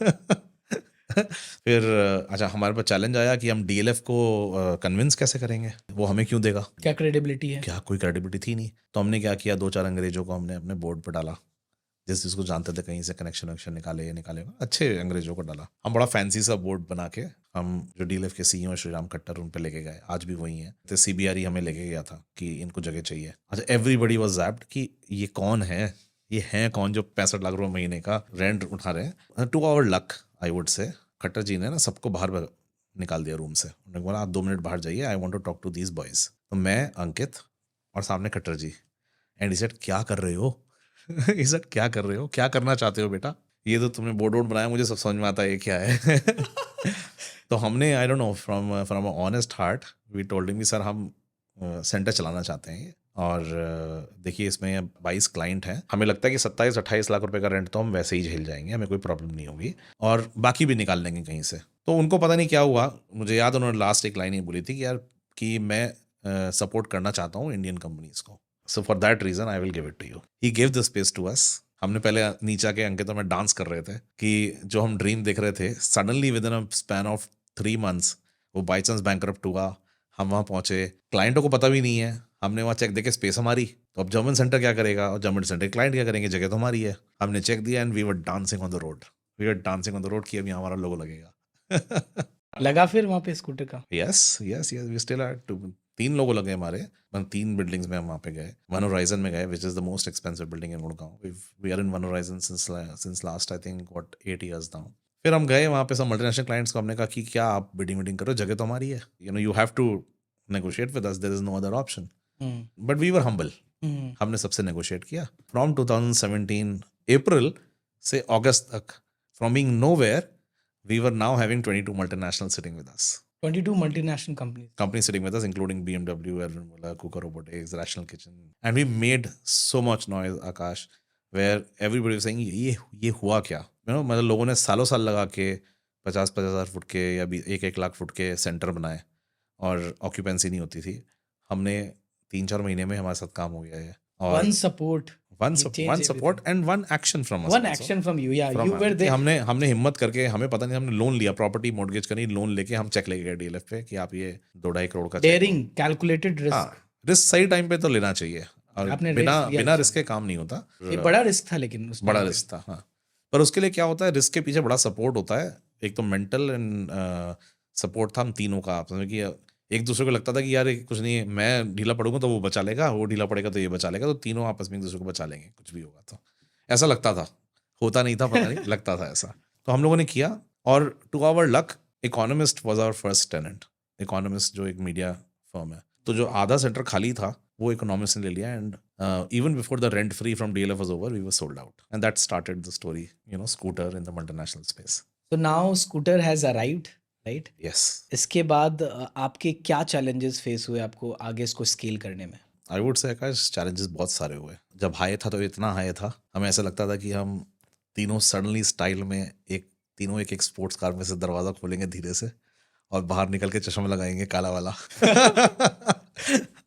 फिर अच्छा, हमारे पास चैलेंज आया कि हम डीएलएफ को कन्विंस कैसे करेंगे, वो हमें क्यों देगा, क्या क्रेडिबिलिटी है? क्या कोई क्रेडिबिलिटी थी नहीं। तो हमने क्या किया, 2-4 अंग्रेजों को हमने अपने बोर्ड पर डाला, जिसको जानते थे, कहीं से कनेक्शन वनेक्शन निकाले अच्छे अंग्रेजों को डाला। हम बड़ा फैंसी सा बोर्ड बना के हम जो डीएलएफ के सीईओ श्रीराम खट्टर, उन पे लेके गए, आज भी वही है। तो सीबीआरई हमें लेके गया था कि इनको जगह चाहिए। अच्छा, एवरीबडी वाज ज़ैप्ड कि ये कौन है, ये हैं कौन जो 65 लाख रुपए महीने का रेंट उठा रहे हैं। To our luck I would say, Khattar जी ने ना सबको बाहर निकाल दिया रूम से। उन्होंने बोला आप 2 मिनट बाहर जाइए, I want to talk to these boys. तो मैं, अंकित और सामने Khattar ji, and he said क्या कर रहे हो? ही सेड क्या कर रहे हो, क्या करना चाहते हो बेटा? ये तो तुमने बोर्ड वोर्ड बनाया, मुझे सब समझ में आता है ये क्या है। तो हमने, I don't know, from honest heart we told him कि सर हम सेंटर चलाना चाहते हैं, और देखिए इसमें 22 क्लाइंट हैं, हमें लगता है कि 27-28 लाख रुपए का रेंट तो हम वैसे ही झेल जाएंगे, हमें कोई प्रॉब्लम नहीं होगी, और बाकी भी निकाल लेंगे कहीं से। तो उनको पता नहीं क्या हुआ, मुझे याद, उन्होंने लास्ट एक लाइन ही बोली थी कि यार कि मैं सपोर्ट करना चाहता हूँ इंडियन कंपनीज को, so for that reason I will give it to you. He give the space to us. हमने पहले नीचा के अंकित में डांस कर रहे थे कि जो हम ड्रीम देख रहे थे, suddenly with in a span of 3 months वो बाई चांस बैंकरप्ट हुआ। हम वहाँ पहुंचे, क्लाइंटों को पता भी नहीं है, हमने वहाँ चेक देके स्पेस हमारी, तो अब जर्मन सेंटर क्या करेगा, और जर्मन सेंटर क्लाइंट क्या करेंगे, जगह तो हमारी है। हमने चेक दिया and we were dancing on the road, कि अब यहाँ हमारा लोगो लगेगा। लगा फिर वहाँ पे स्कूटर का? Yes yes yes, we still are 3 लोगो लगे हमारे, 3 बिल्डिंग्स में हम वहाँ पे गए। वन होराइजन में गए, which is the most expensive building in Gurgaon. We are in One Horizon since last I think 8 years now. फिर हम गए वहाँ पे सब मल्टीनेशनल क्लाइंट्स को, हमने कहा कि क्या आप बिडिंग मीटिंग करो, जगह तो हमारी है, you have to negotiate with us, there is no other option. But we were humble, हमने सबसे नेगोशिएट किया। फ्रॉम 2017 अप्रैल से अगस्त तक, from being nowhere, we were now having 22 multinationals sitting with us. 22 multinational companies. Companies sitting with us, including BMW, Erwin Muller, Kuka Robotics, Rational Kitchen. And we made so much noise, Akash, where everybody was saying, ये हुआ क्या? मतलब लोगों ने सालों साल लगा के 50-50 हज़ार फुट के या 1-1 लाख फुट के सेंटर बनाए, और ऑक्यूपेंसी नहीं होती थी। हमने 3-4 महीने में हमारे साथ काम हो गया है। और one support one support and one action from us, one action from you, या यू वर देयर। हमने हिम्मत करके, हमें पता नहीं, हमने लोन लिया, प्रॉपर्टी मॉर्गेज करी, लोन लेके हम चेक लेके गए डीएलएफ पे कि आप ये 2-2.5 करोड़ का डेयरिंग, कैलकुलेटेड रिस्क। रिस्क सही टाइम पे तो लेना चाहिए, और आपने बिना रिस्क के काम नहीं होता। ये बड़ा रिस्क था, लेकिन उस बड़ा रिस्क था, हाँ। पर उसके लिए क्या होता है, रिस्क के पीछे बड़ा सपोर्ट होता है। एक तो मेंटल एंड सपोर्ट था हम तीनों का आपस में, कि एक दूसरे को लगता था कि यार कुछ नहीं है, मैं ढीला पड़ूंगा तो वो बचा लेगा, वो ढीला पड़ेगा तो ये बचा लेगा, तो तीनों आपस में एक दूसरे को बचा लेंगे, कुछ भी होगा तो। ऐसा लगता था, होता नहीं था, पता नहीं, लगता था ऐसा। तो हम लोगों ने किया, और to our luck Economist was our first tenant. Economist जो एक मीडिया फर्म है, तो जो आधा सेंटर खाली था वो इकोनॉमिस्ट ने ले लिया, and even before the rent free from DLF was over, we were sold out, and that started the story, Scooter in the multinational space. So now Scooter has arrived, right? Yes. इसके बाद आपके क्या challenges face हुए आपको आगे इसको scale करने में? आई वुड से आकाश, चैलेंजेस बहुत सारे हुए। जब हाई था तो इतना हाई था, हमें ऐसा लगता था कि हम तीनों सडनली स्टाइल में तीनों एक स्पोर्ट्स कार में से दरवाज़ा खोलेंगे धीरे से, और बाहर निकल के चश्मा लगाएंगे काला वाला।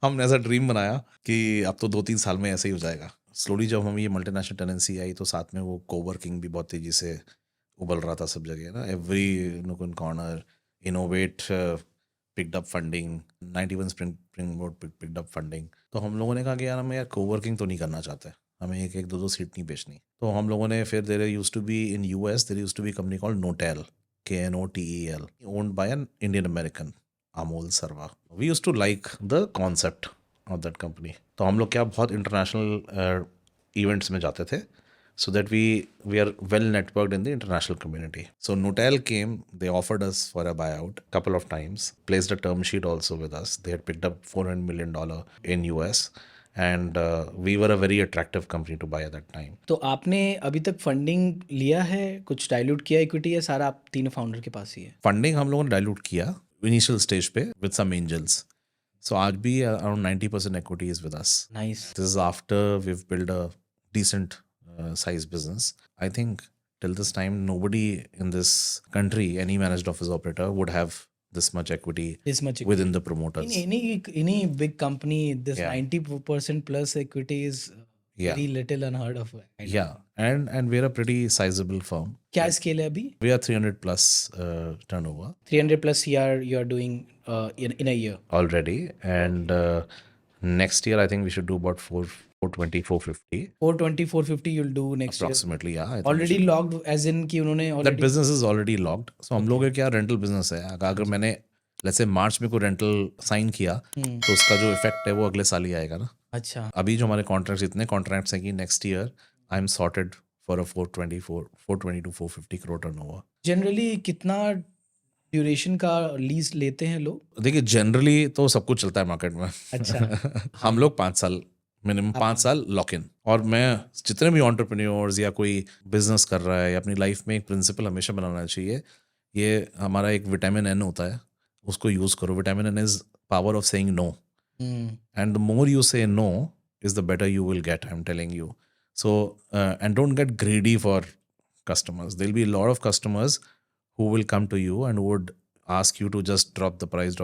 हमने ऐसा ड्रीम बनाया कि अब तो 2-3 साल में ऐसे ही हो जाएगा। स्लोली जब हम ये मल्टीनेशनल टेनेंसी आई, तो साथ में वो कोवर्किंग भी बहुत तेज़ी से उबल रहा था सब जगह ना, every nook and corner, innovate picked up funding, 91 Springboard picked up funding. तो हम लोगों ने कहा कि यार हम यार कोवर्किंग तो नहीं करना चाहते, हमें एक एक दो दो सीट नहीं बेचनी। तो हम लोगों ने फिर there used to be in US, there used to be company called Knotel, KNOTEL, owned by an Indian American, Amol Sarva. We used to like the concept of that company. तो हम लोग क्या बहुत इंटरनेशनल इवेंट्स में जाते थे, so that we are well networked in the international community. So Knotel came, they offered us for a buyout couple of times, placed a term sheet also with us. They had picked up $400 million in US, and we were a very attractive company to buy at that time. तो आपने अभी तक funding लिया है, कुछ dilute किया equity, या सारा आप तीनों फाउंडर के पास ही है? फंडिंग हम लोगों ने डाइल्यूट किया इनिशियल स्टेज पे विद सम एंजल्स, सो आज भी around 90% equity is with us. Nice. This is after we've built a decent size business. I think till this time, nobody in this country, any managed office operator, would have this much equity This much equity. within the promoters. In any big company, this Yeah. 90% plus equity is Yeah. very little unheard of. Yeah, and we're a pretty sizable firm. क्या scale है अभी? We are 300 plus turnover 300 plus you are doing in a year. already, and next year I think we should do about 420, 450 420, 450 you'll do next year. approximately. Yeah, I think we Already should. locked, as in कि उन्होंने That already. business is already locked. So हम लोग का क्या rental business है, अगर मैंने let's say मार्च में कोई रेंटल साइन किया तो उसका जो इफेक्ट है वो अगले साल ही आएगा ना। अच्छा. अभी जो हमारे कॉन्ट्रैक्ट्स इतने कॉन्ट्रैक्ट्स हैं कि next year I am sorted for a 420 to 450 crore turnover. Generally कितना ड्यूरेशन का लीज लेते हैं लोग? देखिए जनरली तो सब कुछ चलता है मार्केट में। अच्छा. हम लोग 5 साल मिनिमम 5 साल लॉक इन। और मैं जितने भी एंटरप्रेन्योर्स या कोई बिजनेस कर रहा है या अपनी लाइफ में एक प्रिंसिपल हमेशा बनाना चाहिए, ये हमारा एक विटामिन एन होता है, उसको यूज़ करो। Vitamin N is power of saying no, and the more you say no is the better you will get, I'm telling you. So and don't get greedy for customers. There'll be a lot of customers who will come to you and would ask you to just drop the price.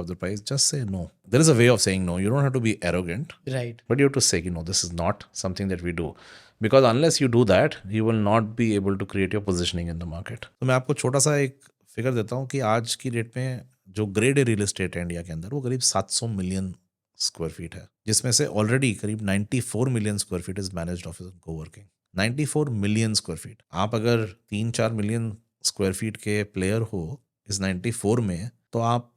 Just say no. There is a way of saying no. You don't have to be arrogant, right. but you have to say, this is not something that we do. Because unless you do that, you will not be able to create your positioning in the market. तो मैं आपको छोटा सा एक figure देता हूँ कि आज की डेट में जो ग्रेड ए रियल एस्टेट है इंडिया के अंदर, वो करीब 700 मिलियन स्क्वायर फीट है, जिसमें से ऑलरेडी करीब 94 million square feet is managed office and coworking. 94 million square feet. आप अगर 3-4 मिलियन स्क्वायर फीट के प्लेयर हो इस 94 में, तो आप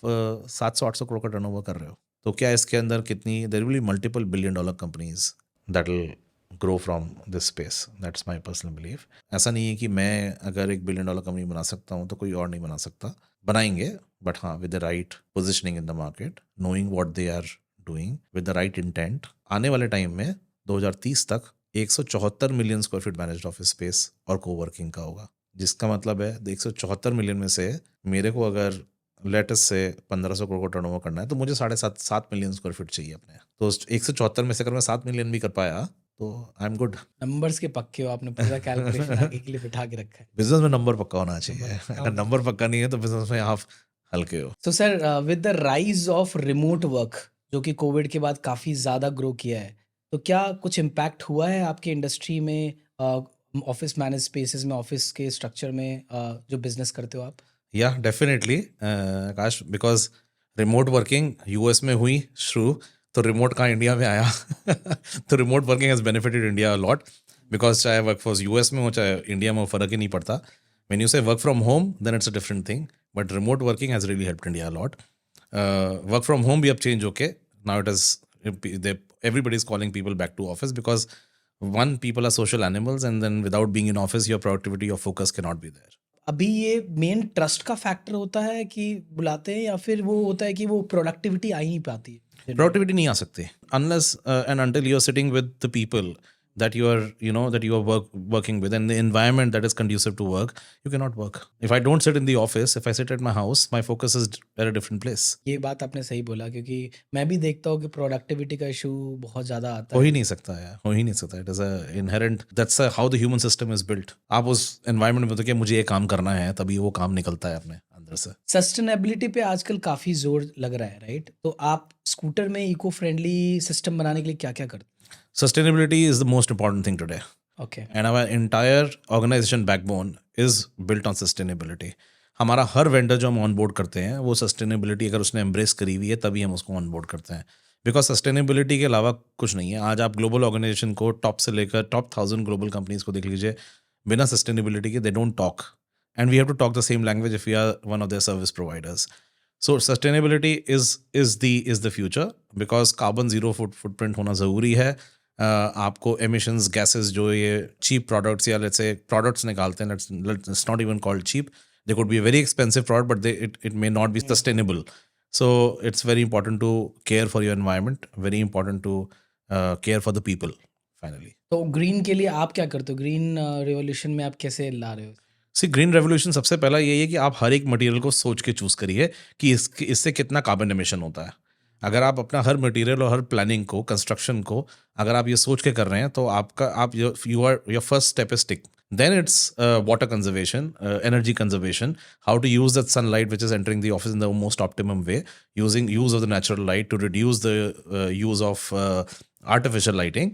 700-800 करोड़ का टर्नओवर कर रहे हो। तो क्या इसके अंदर कितनी, there will be multiple billion dollar companies that will grow from this space. That's my personal belief. ऐसा नहीं है कि मैं अगर एक बिलियन डॉलर कंपनी बना सकता हूँ तो कोई और नहीं बना सकता। बनाएंगे, बट हाँ with the right positioning in the market, knowing what they are doing with the right intent. आने वाले टाइम में 2030 तक 174 million square feet managed office space और कोवर्किंग का होगा, जिसका मतलब है 174 मिलियन में से मेरे को अगर लेटेस्ट से 1500 करोड़ का टर्नओवर करना है तो मुझे 7.5 मिलियन स्क्वायर फीट चाहिए अपने। तो 174 में से अगर मैं 7 मिलियन भी कर पाया तो आई एम गुड। नंबर्स के पक्के हो, आपने पूरा कैलकुलेशन आगे के लिए बिठा के रखा है। बिजनेस में नंबर पक्का होना चाहिए, अगर नंबर पक्का नहीं है तो बिजनेस में आप हल्के हो। तो sir, with the rise of remote work जो कि कोविड के बाद काफ़ी ज़्यादा ग्रो किया है, तो क्या कुछ इम्पैक्ट हुआ है आपके इंडस्ट्री में, ऑफिस मैनेज स्पेसेस में, ऑफिस के स्ट्रक्चर में, जो बिजनेस करते हो आप? या definitely Akash, because remote working US में हुई शुरू, तो रिमोट कहाँ इंडिया में आया। तो remote working has benefited India lot, because चाहे वर्कफोर्स यूएस में हो चाहे इंडिया में हो, फ़र्क ही नहीं पड़ता। When you say work from home then it's a different thing, but remote working has really helped India lot. Work from home भी अब चेंज होके now it is everybody is calling people back to office because one, people are social animals, and then without being in office your productivity, your focus cannot be there. अभी ये main trust का factor होता है कि बुलाते हैं, या फिर वो होता है कि वो प्रोडक्टिविटी आ ही नहीं पाती है? प्रोडक्टिविटी नहीं आ सकती unless and until you are sitting with the people that you are working with, and the environment that is conducive to work, you cannot work. If I don't sit in the office, if I sit at my house, my focus is at a different place. ये बात आपने सही बोला, क्योंकि मैं भी देखता हूँ कि प्रोडक्टिविटी का इशू बहुत ज़्यादा आता हो है। ही नहीं सकता है, हो ही नहीं सकता। It is a inherent, that's how the human system is built. आप उस एनवायरनमेंट में तो कि मुझे ये काम करना है, तभी वो काम निकलता है अपने अंदर से। सस्टेनेबिलिटी पे आजकल काफ़ी जोर लग रहा है, राइट? तो आप स्कूटर में इको फ्रेंडली सिस्टम बनाने के लिए क्या क्या करते हैं? Sustainability is the most important thing today. Okay. And our entire organization backbone is built on sustainability. हमारा हर वेंडर जो हम ऑन बोर्ड करते हैं वो सस्टेनेबिलिटी अगर उसने एम्ब्रेस करी हुई है तभी हम उसको ऑन बोर्ड करते हैं, बिकॉज सस्टेनेबिलिटी के अलावा कुछ नहीं है। आज आप ग्लोबल ऑर्गेनाइजेशन को टॉप से लेकर टॉप 1000 ग्लोबल कंपनीज को देख लीजिए, बिना सस्टेनेबिलिटी के they don't talk, and we have to talk the same language if we are one of their service providers. So sustainability is the future, because carbon zero footprint होना ज़रूरी है। आपको emissions gases जो ये cheap products या let's say products निकालते हैं, let's not even called cheap, they could be a very expensive product but it may not be sustainable. So it's very important to care for your environment, very important to care for the people finally. तो green के लिए आप क्या करते हो? Green revolution में आप कैसे ला रहे हो? सी ग्रीन रेवोल्यूशन सबसे पहला यही है कि आप हर एक मटेरियल को सोच के चूज करिए कि इससे कितना कार्बन एमिशन होता है। अगर आप अपना हर मटेरियल और हर प्लानिंग को, कंस्ट्रक्शन को अगर आप ये सोच के कर रहे हैं तो आपका आप you are your first step is tick. Then it's water conservation, energy conservation, how to use that sunlight which is entering the office in the most optimum way, using use of the natural light to reduce the use of artificial lighting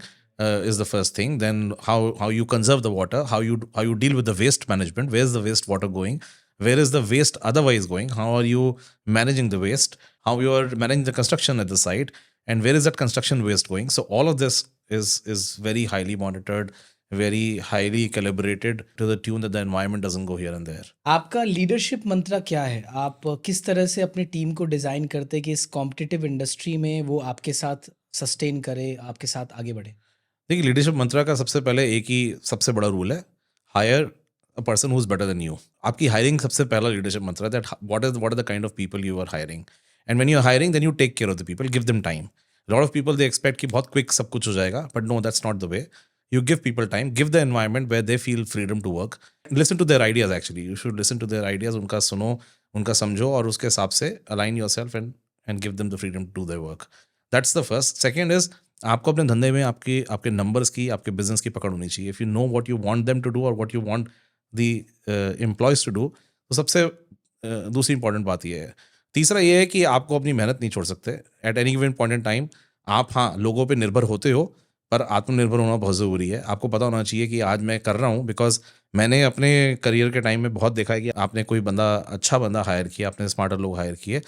is the first thing. Then how you conserve the water, how you deal with the waste management, where is the waste water going, where is the waste otherwise going, how are you managing the waste, how you are managing the construction at the site, and where is that construction waste going. So all of this is very highly monitored, very highly calibrated to the tune that the environment doesn't go here and there. आपका leadership मंत्र क्या है? आप किस तरह से अपनी team को डिज़ाइन करते हैं कि इस कॉम्पिटिटिव इंडस्ट्री में वो आपके साथ सस्टेन करे, आपके साथ आगे बढ़े? देखिए, लीडरशिप मंत्र का सबसे पहले एक ही सबसे बड़ा रूल है, hire a person who is better than you. आपकी हायरिंग सबसे पहला लीडरशिप मंत्र है, that what are the kind of people you are hiring, and when you are hiring then you take care of the people, give them time. Lot of people they expect कि बहुत quick सब कुछ हो जाएगा, but no, that's not the way. You give people time, give the environment where they feel freedom to work. Listen to their ideas actually. You should listen to their ideas. उनका सुनो, उनका समझो और उसके हिसाब से align yourself and give them the freedom to do their work. That's the first. Second is आपको अपने धंधे में आपके numbers की, आपके business की पकड़ होनी चाहिए. If you know what you want them to do or what you want the employees to do, तो सबसे दूसरी important बात ये है। तीसरा ये है कि आपको अपनी मेहनत नहीं छोड़ सकते। At any given point in time आप हाँ लोगों पे निर्भर होते हो, पर आत्मनिर्भर होना बहुत ज़रूरी है। आपको पता होना चाहिए कि आज मैं कर रहा हूँ बिकॉज मैंने अपने करियर के टाइम में बहुत देखा है कि आपने कोई बंदा, अच्छा बंदा हायर किया, आपने स्मार्टर लोग हायर किए,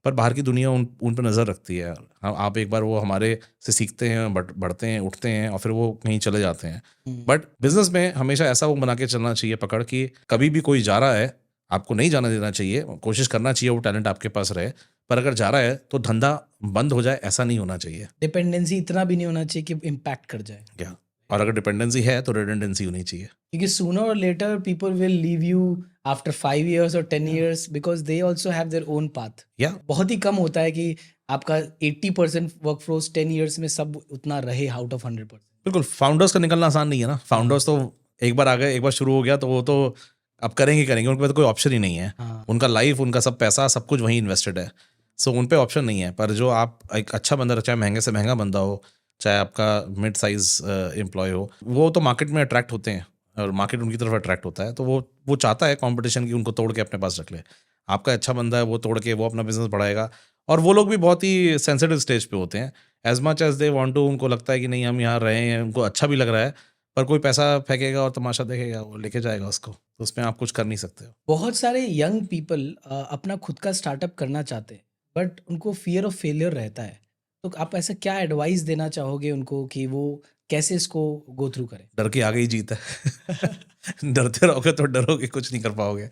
पर बाहर की दुनिया उन पर नज़र रखती है। आप एक बार वो हमारे से सीखते हैं, बढ़ते हैं, उठते हैं और फिर वो कहीं चले जाते हैं। बट बिजनेस में हमेशा ऐसा वो बना के चलना चाहिए पकड़ कि कभी भी कोई जा रहा है, आपको नहीं जाने देना चाहिए, कोशिश करना चाहिए वो टैलेंट आपके पास रहे, पर अगर जा रहा है तो धंधा बंद हो जाए ऐसा नहीं होना चाहिए। डिपेंडेंसी इतना भी नहीं होना चाहिए कि इम्पैक्ट कर जाए। क्या, और अगर डिपेंडेंसी है तो रिडंडेंसी होनी चाहिए, क्योंकि सूनर और later people will leave you after 5 years और 10 years because they also have their own path. या बहुत ही कम होता है कि आपका 80% वर्कफोर्स 10 years में सब उतना रहे आउट ऑफ 100%। बिल्कुल। फाउंडर्स का निकलना आसान नहीं है ना। फाउंडर्स तो एक बार आ गए, एक बार शुरू हो गया तो वो तो अब करेंगे, उनके पास तो कोई ऑप्शन ही नहीं है। उनका लाइफ, उनका सब पैसा, सब कुछ वहीं इन्वेस्टेड है, सो उन पे ऑप्शन नहीं है। पर जो आप एक अच्छा बंदा, चाहे महंगे से महंगा बंदा हो, चाहे आपका मिड साइज एम्प्लॉय हो, वो तो मार्केट में अट्रैक्ट होते हैं और मार्केट उनकी तरफ अट्रैक्ट होता है, तो वो चाहता है कंपटीशन की उनको तोड़ के अपने पास रख ले। आपका अच्छा बंदा है, वो तोड़ के वो अपना बिजनेस बढ़ाएगा, और वो लोग भी बहुत ही सेंसिटिव स्टेज पे होते हैं। As much as they want to, उनको लगता है कि नहीं हम यहाँ रहे हैं, उनको अच्छा भी लग रहा है, पर कोई पैसा फेंकेगा और तमाशा देखेगा, वो लेके जाएगा उसको, तो उसमें आप कुछ कर नहीं सकते हो। बहुत सारे यंग पीपल अपना खुद का स्टार्टअप करना चाहते हैं बट उनको फियर ऑफ फेलियर रहता है, तो आप ऐसा क्या एडवाइस देना चाहोगे उनको कि वो कैसे इसको गो थ्रू करें? डर के आगे ही जीत है। डरते रहोगे तो डरोगे, कुछ नहीं कर पाओगे,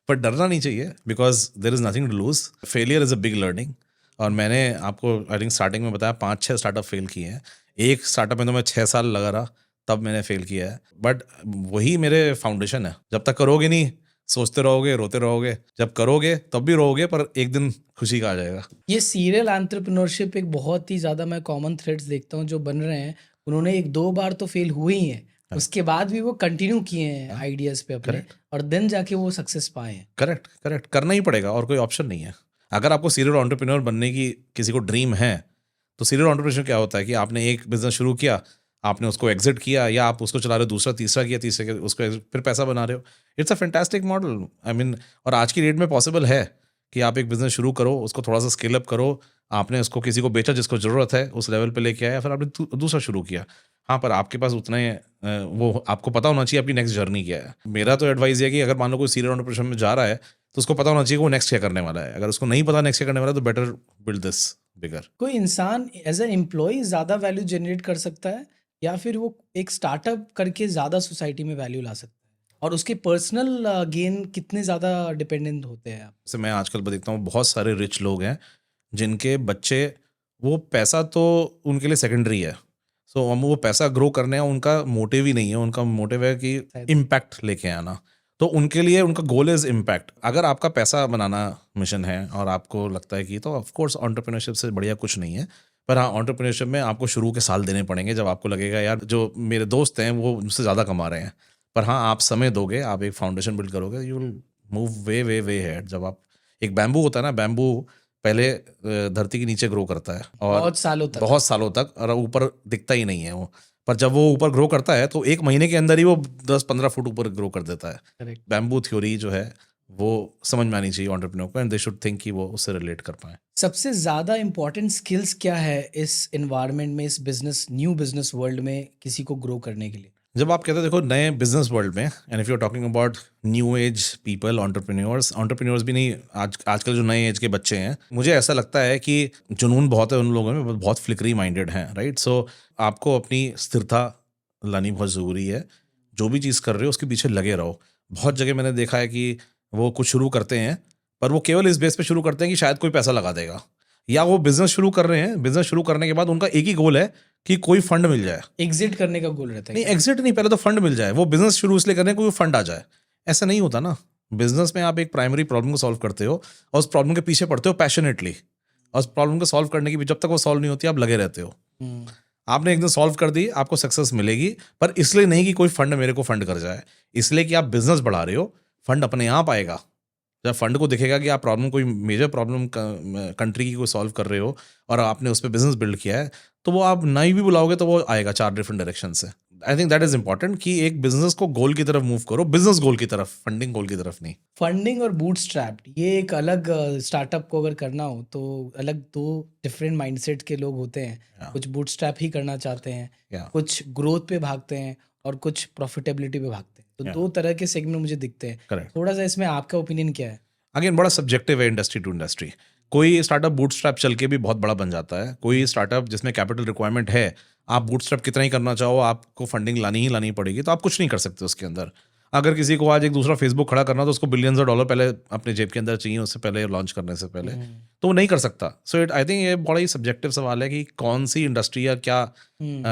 पर डरना नहीं चाहिए because there is nothing to lose. Failure is a big learning, और मैंने आपको आई थिंक स्टार्टिंग में बताया 5-6 स्टार्टअप फेल किए हैं। एक स्टार्टअप में तो मैं 6 साल लगा रहा, तब मैंने फेल किया है, बट वही मेरे फाउंडेशन है। जब तक करोगे नहीं, सोचते रहोगे, रोते रहोगे, जब करोगे तब भी रहोगे, पर एक दिन खुशी का आ जाएगा। ये सीरियल एंटरप्रेन्योरशिप एक बहुत ही ज़्यादा मैं कॉमन थ्रेड्स देखता हूँ जो बन रहे हैं, उन्होंने 1-2 बार तो फेल हुए ही हैं, उसके बाद भी वो कंटिन्यू किए हैं आइडियाज़ पे अपने, और देन जाके वो सक्सेस पाए हैं। करेक्ट करना ही पड़ेगा, और कोई ऑप्शन नहीं है। अगर आपको सीरियल एंटरप्रेन्योर बनने की किसी को ड्रीम है, तो सीरियल एंटरप्रेन्योर क्या होता है कि आपने एक बिजनेस शुरू किया, आपने उसको एग्जिट किया, या आप उसको चला रहे हो, दूसरा तीसरा किया, तीसरे के उसको फिर पैसा बना रहे हो। It's a fantastic model, I mean, और आज की डेट में पॉसिबल है कि आप एक बिजनेस शुरू करो, उसको थोड़ा सा स्केल अप करो, आपने उसको किसी को बेचा जिसको ज़रूरत है, उस लेवल पे लेके आया, फिर आपने दूसरा शुरू किया। हाँ, पर आपके पास उतने वो आपको पता होना चाहिए आपकी नेक्स्ट जर्नी क्या है। मेरा तो एडवाइस है कि अगर मान लो कोई सीरियल एंटरप्रेन्योरशिप में जा रहा है, तो उसको पता होना चाहिए कि वो नेक्स्ट क्या करने वाला है। अगर उसको नहीं पता नेक्स्ट क्या करने वाला है तो बेटर बिल्ड दिस बिगर। कोई इंसान एज ए एम्प्लॉय ज़्यादा वैल्यू जनरेट कर सकता है या फिर वो एक स्टार्टअप करके ज़्यादा सोसाइटी में वैल्यू ला सकता है और उसके पर्सनल गेन कितने ज़्यादा डिपेंडेंट होते हैं आप? जैसे मैं आजकल देखता हूँ बहुत सारे रिच लोग हैं जिनके बच्चे, वो पैसा तो उनके लिए सेकेंडरी है। सो हम वो पैसा ग्रो करने हैं, उनका मोटिव ही नहीं है। उनका मोटिव है कि शायद। इम्पैक्ट लेके आना। तो उनके लिए उनका गोल इज इम्पैक्ट। अगर आपका पैसा बनाना मिशन है और आपको लगता है कि, तो ऑफ कोर्स एंटरप्रेन्योरशिप से बढ़िया कुछ नहीं है। पर हाँ, एंटरप्रेन्योरशिप में आपको शुरू के साल देने पड़ेंगे जब आपको लगेगा यार जो मेरे दोस्त हैं वो मुझसे ज़्यादा कमा रहे हैं। पर हाँ, आप समय दोगे, आप एक फाउंडेशन बिल्ड करोगे, you will move way way way head. जब आप, एक बैम्बू होता है ना, बैम्बू पहले धरती के नीचे ग्रो करता है और बहुत सालों तक। और ऊपर दिखता ही नहीं है वो। पर जब वो ऊपर ग्रो करता है तो 1 महीने के अंदर ही वो 10-15 फुट ऊपर ग्रो कर देता है। करेक्ट। बैम्बू थ्योरी जो है वो समझ में आनी चाहिए एंटरप्रेन्योर को, एंड दे शुड थिंक कि वो उससे रिलेट कर पाए। सबसे ज़्यादा इम्पोर्टेंट स्किल्स क्या है इस एनवायरनमेंट में, इस बिजनेस न्यू बिजनेस वर्ल्ड में किसी को ग्रो करने के लिए? जब आप कहते हो देखो नए बिजनेस वर्ल्ड में, and if you are talking about new age people, entrepreneurs भी नहीं, आजकल जो नए एज के बच्चे हैं, मुझे ऐसा लगता है कि जुनून बहुत है उन लोगों में, बहुत फ्लिकरी माइंडेड हैं, राइट। सो आपको अपनी स्थिरता लानी बहुत ज़रूरी है। जो भी चीज़ कर रहे हो उसके पीछे लगे रहो। बहुत जगह मैंने देखा है कि वो कुछ शुरू करते हैं पर वो केवल इस बेस पे शुरू करते हैं कि शायद कोई पैसा लगा देगा, या वो बिजनेस शुरू कर रहे हैं, बिजनेस शुरू करने के बाद उनका एक ही गोल है कि कोई फंड मिल जाए। एग्जिट करने का गोल रहता है नहीं, क्या? एग्जिट नहीं, पहले तो फंड मिल जाए। वो बिजनेस शुरू इसलिए करने कोई फंड आ जाए, ऐसा नहीं होता ना। बिजनेस में आप एक प्राइमरी प्रॉब्लम को सॉल्व करते हो और उस प्रॉब्लम के पीछे पड़ते हो पैशनेटली, और उस प्रॉब्लम को सॉल्व करने की भी जब तक वो सॉल्व नहीं होती आप लगे रहते हो। हम्म, आपने एक दिन सॉल्व कर दी, आपको सक्सेस मिलेगी, पर इसलिए नहीं कि कोई फंड मेरे को फंड कर जाए, इसलिए कि आप बिजनेस बढ़ा रहे हो। फंड अपने आप आएगा जब फंड को दिखेगा कि आप प्रॉब्लम, कोई मेजर प्रॉब्लम कंट्री की कोई सॉल्व कर रहे हो और आपने उस पर बिजनेस बिल्ड किया है, तो वो आप नहीं भी बुलाओगे तो वो आएगा 4 डिफरेंट डायरेक्शन से। I think that is important कि एक बिजनेस को गोल की तरफ मूव करो, बिजनेस गोल की तरफ, फंडिंग गोल की तरफ नहीं। फंडिंग और बूटस्ट्रैप, ये एक अलग स्टार्टअप को अगर करना हो तो अलग दो डिफरेंट माइंडसेट के लोग होते हैं। Yeah. कुछ बूटस्ट्रैप ही करना चाहते हैं, Yeah. कुछ ग्रोथ पे भागते हैं और कुछ प्रॉफिटेबिलिटी पे भागते हैं। तो Yeah. दो तरह के सेगमेंट मुझे दिखते हैं। करेक्ट। थोड़ा सा इसमें आपका ओपिनियन क्या है? अगेन बड़ा सब्जेक्टिव है इंडस्ट्री टू इंडस्ट्री। कोई स्टार्टअप बूटस्ट्रैप चल के भी बहुत बड़ा बन जाता है। कोई स्टार्टअप जिसमें कैपिटल रिक्वायरमेंट है, आप बूटस्ट्रैप कितना ही करना चाहो, आपको फंडिंग लानी ही लानी पड़ेगी, तो आप कुछ नहीं कर सकते उसके अंदर। अगर किसी को आज एक दूसरा फेसबुक खड़ा करना तो उसको बिलियंस ऑफ डॉलर पहले अपने जेब के अंदर चाहिए, उससे पहले लॉन्च करने से पहले, तो वो नहीं कर सकता। सो इट, आई थिंक ये बड़ा ही सब्जेक्टिव सवाल है कि कौन सी इंडस्ट्री या क्या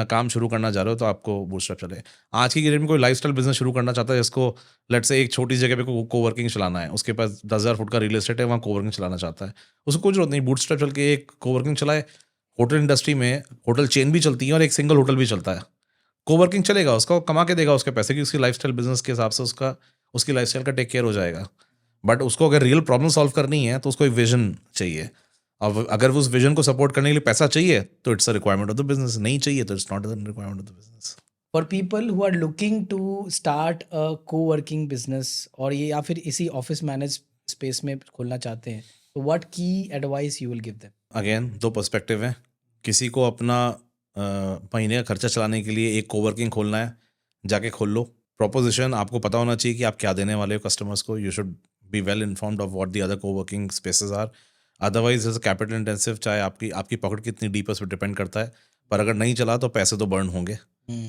काम शुरू करना चाह रहे हो तो आपको बूटस्ट्रैप चले। आज की डेट में कोई लाइफस्टाइल बिजनेस शुरू करना चाहता है जिसको लेट्स से एक छोटी जगह पे कोवर्किंग चलाना है, उसके पास 10,000 फुट का रियल एस्टेट है, वहाँ कोवर्किंग चलाना चाहता है, उसको कोई जरूरत नहीं बूटस्ट्रैप चल के एक कोवर्किंग चलाए। होटल इंडस्ट्री में होटल चेन भी चलती है और एक सिंगल होटल भी चलता है। कोवर्किंग चलेगा, उसको कमा के देगा उसके पैसे की, उसकी लाइफस्टाइल बिजनेस के हिसाब से उसका, उसकी लाइफस्टाइल का टेक केयर हो जाएगा। बट उसको अगर रियल प्रॉब्लम सॉल्व करनी है तो उसको एक विजन चाहिए, और अगर उस विजन को सपोर्ट करने के लिए पैसा चाहिए तो it's a requirement of the business, नहीं चाहिए तो it's not a requirement of the business. For people who are looking to start a coworking business और ये या फिर इसी ऑफिस मैनेज स्पेस में खोलना चाहते हैं, तो व्हाट की advice you will give them? Again दो पर्सपेक्टिव है। किसी को अपना महीने का खर्चा चलाने के लिए एक कोवर्किंग खोलना है, जाके खोल लो। प्रोपोजिशन आपको पता होना चाहिए कि आप क्या देने वाले हो कस्टमर्स को। You should be well informed of what the other coworking spaces are. Otherwise is capital intensive, चाहे आपकी पॉकेट कितनी डीप है उस पर डिपेंड करता है, पर अगर नहीं चला तो पैसे तो बर्न होंगे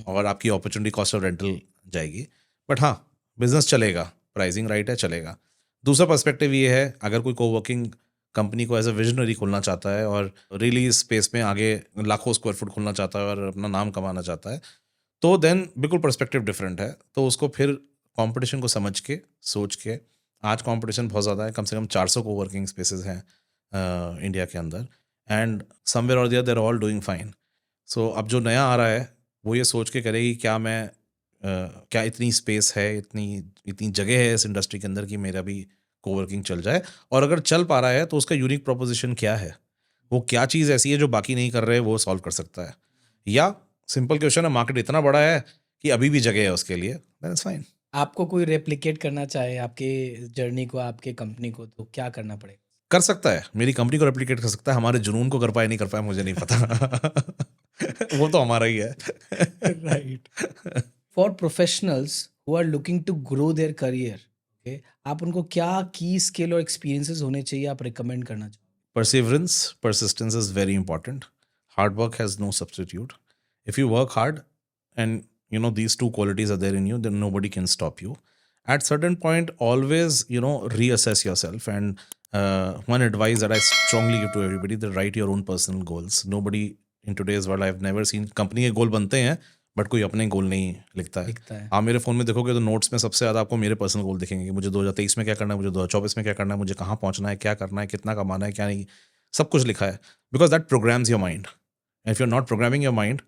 और आपकी अपॉर्चुनिटी कॉस्ट ऑफ रेंटल जाएगी। बट हाँ, बिजनेस चलेगा, प्राइसिंग राइट है, चलेगा। दूसरा पर्सपेक्टिव ये है, अगर कोई कोवर्किंग कंपनी को एज अ विजनरी खोलना चाहता है और रियली इस स्पेस में आगे लाखों स्क्वायर फुट खोलना चाहता है और अपना नाम कमाना चाहता है, तो देन बिल्कुल पर्सपेक्टिव डिफरेंट है। तो उसको फिर कंपटीशन को समझ के, सोच के, आज कंपटीशन बहुत ज़्यादा है, कम से कम 400 कोवर्किंग स्पेसेस हैं इंडिया के अंदर, एंड समवेयर और देयर ऑल डूइंग फाइन। सो अब जो नया आ रहा है वो ये सोच के करेगी क्या मैं क्या इतनी स्पेस है, इतनी जगह है इस इंडस्ट्री के अंदर कि मेरा भी कोवर्किंग चल जाए, और अगर चल पा रहा है तो उसका यूनिक प्रोपोजिशन क्या है, वो क्या चीज़ ऐसी है जो बाकी नहीं कर रहे, वो सॉल्व कर सकता है। या सिंपल क्वेश्चन है, मार्केट इतना बड़ा है कि अभी भी जगह है उसके लिए, दैट इज फाइन। आपको कोई रेप्लिकेट करना चाहे आपके जर्नी को, आपके कंपनी को, तो क्या करना पड़ेगा? कर सकता है, मेरी कंपनी को रेप्लिकेट कर सकता है, हमारे जुनून को कर पाए नहीं कर पाए मुझे नहीं पता वो तो हमारा ही है। Right. For professionals who are looking to grow their career, okay, आप उनको क्या की स्किल और एक्सपीरियंसेस होने चाहिए आप रिकमेंड करना चाहो? Perseverance, persistence is very important. Hard work has no substitute. If you work hard and these two qualities are there in you, then nobody can stop you. At certain point, always reassess yourself. And one advice that I strongly give to everybody: that write your own personal goals. Nobody in today's world, I've never seen company के गोल बनते हैं but कोई अपने गोल नहीं लिखता है. दिखता है। आप मेरे फ़ोन में देखोगे तो नोट्स में सबसे ज़्यादा आपको मेरे पर्सनल गोल दिखेंगे कि मुझे 2023 में क्या करना है, मुझे 2024 में क्या करना है, मुझे कहाँ पहुँचना है, क्या करना है, कितना कमाना है, क्या नहीं, सब कुछ लिखा है. Because that programs your mind. If you are not programming your mind,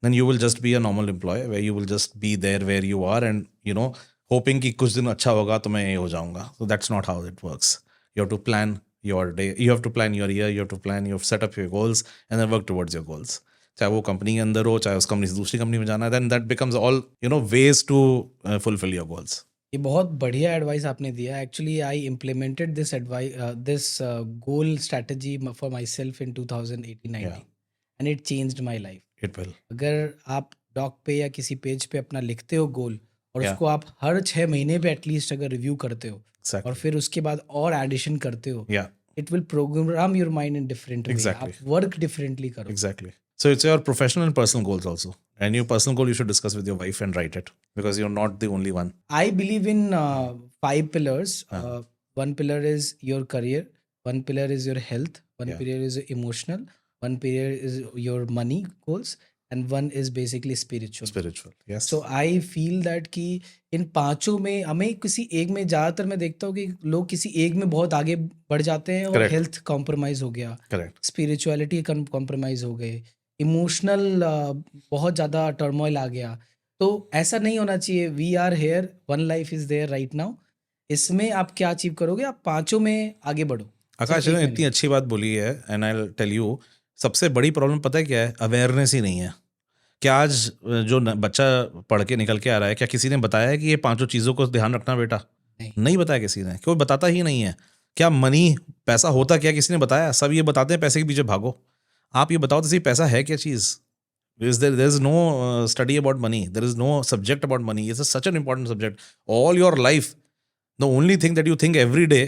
then you will just be a normal employee where you will just be there where you are and hoping कि कुछ दिन अच्छा होगा तो मैं ये हो जाऊंगा. So that's not how it works. You have to plan your day, you have to plan your year, you have to plan, you have to set up your goals and then work towards your goals. चाहे वो company के अंदर हो, चाहे उस company से दूसरी company में जाना है, then that becomes all ways to fulfill your goals. ये बहुत बढ़िया एडवाइस आपने दिया। Actually I implemented this advice this goal strategy for my self in 2018-19 Yeah, and it changed my life. it will. अगर आप डॉक पे या किसी पेज पे अपना लिखते हो गोल और Yeah, उसको आप हर 6 महीने पे एटलीस्ट अगर रिव्यू करते हो और exactly. फिर उसके बाद और एडिशन करते हो, Yeah, it will programme your mind in different way. Exactly. आप वर्क डिफरेंटली करो। Exactly. So it's your professional and personal goals also. And your personal goal you should discuss with your wife and write it because you're not the only one. I believe in 5 pillars. Uh-huh. One pillar is your career, one pillar is your health, one Yeah. pillar is emotional, one pillar is your money goals, and one is basically spiritual. Spiritual. Yes. So I feel that कि इन पांचों में हमें किसी एक में, ज़्यादातर मैं देखता हूँ कि लोग किसी एक में बहुत आगे बढ़ जाते हैं और Correct. हेल्थ कॉम्प्रोमाइज़ हो गया, Correct. स्पिरिचुअलिटी कॉम्प्रोमाइज़ हो गए, इमोशनल बहुत ज़्यादा टर्मोइल आ गया। तो ऐसा नहीं होना चाहिए। We are here, one life is there right now. इसमें आप क्या अचीव करोगे? आप पांचों में आगे बढ़ो। आकाश सिर्फ ने एक में इतनी अच्छी बात बोली है एंड आई टेल यू, सबसे बड़ी प्रॉब्लम पता है क्या है? अवेयरनेस ही नहीं है. क्या आज जो बच्चा पढ़ के निकल के आ रहा है, क्या किसी ने बताया है कि ये पांचों चीज़ों को ध्यान रखना बेटा? नहीं। नहीं बताया किसी ने, कोई बताता ही नहीं है. क्या मनी, पैसा होता क्या, किसी ने बताया? सब ये बताते हैं पैसे के पीछे भागो. आप ये बताओ तो सही, पैसा है क्या चीज़? There is no study about money. There is no subject about money. It's such an important subject. All your life, the only thing that you think every day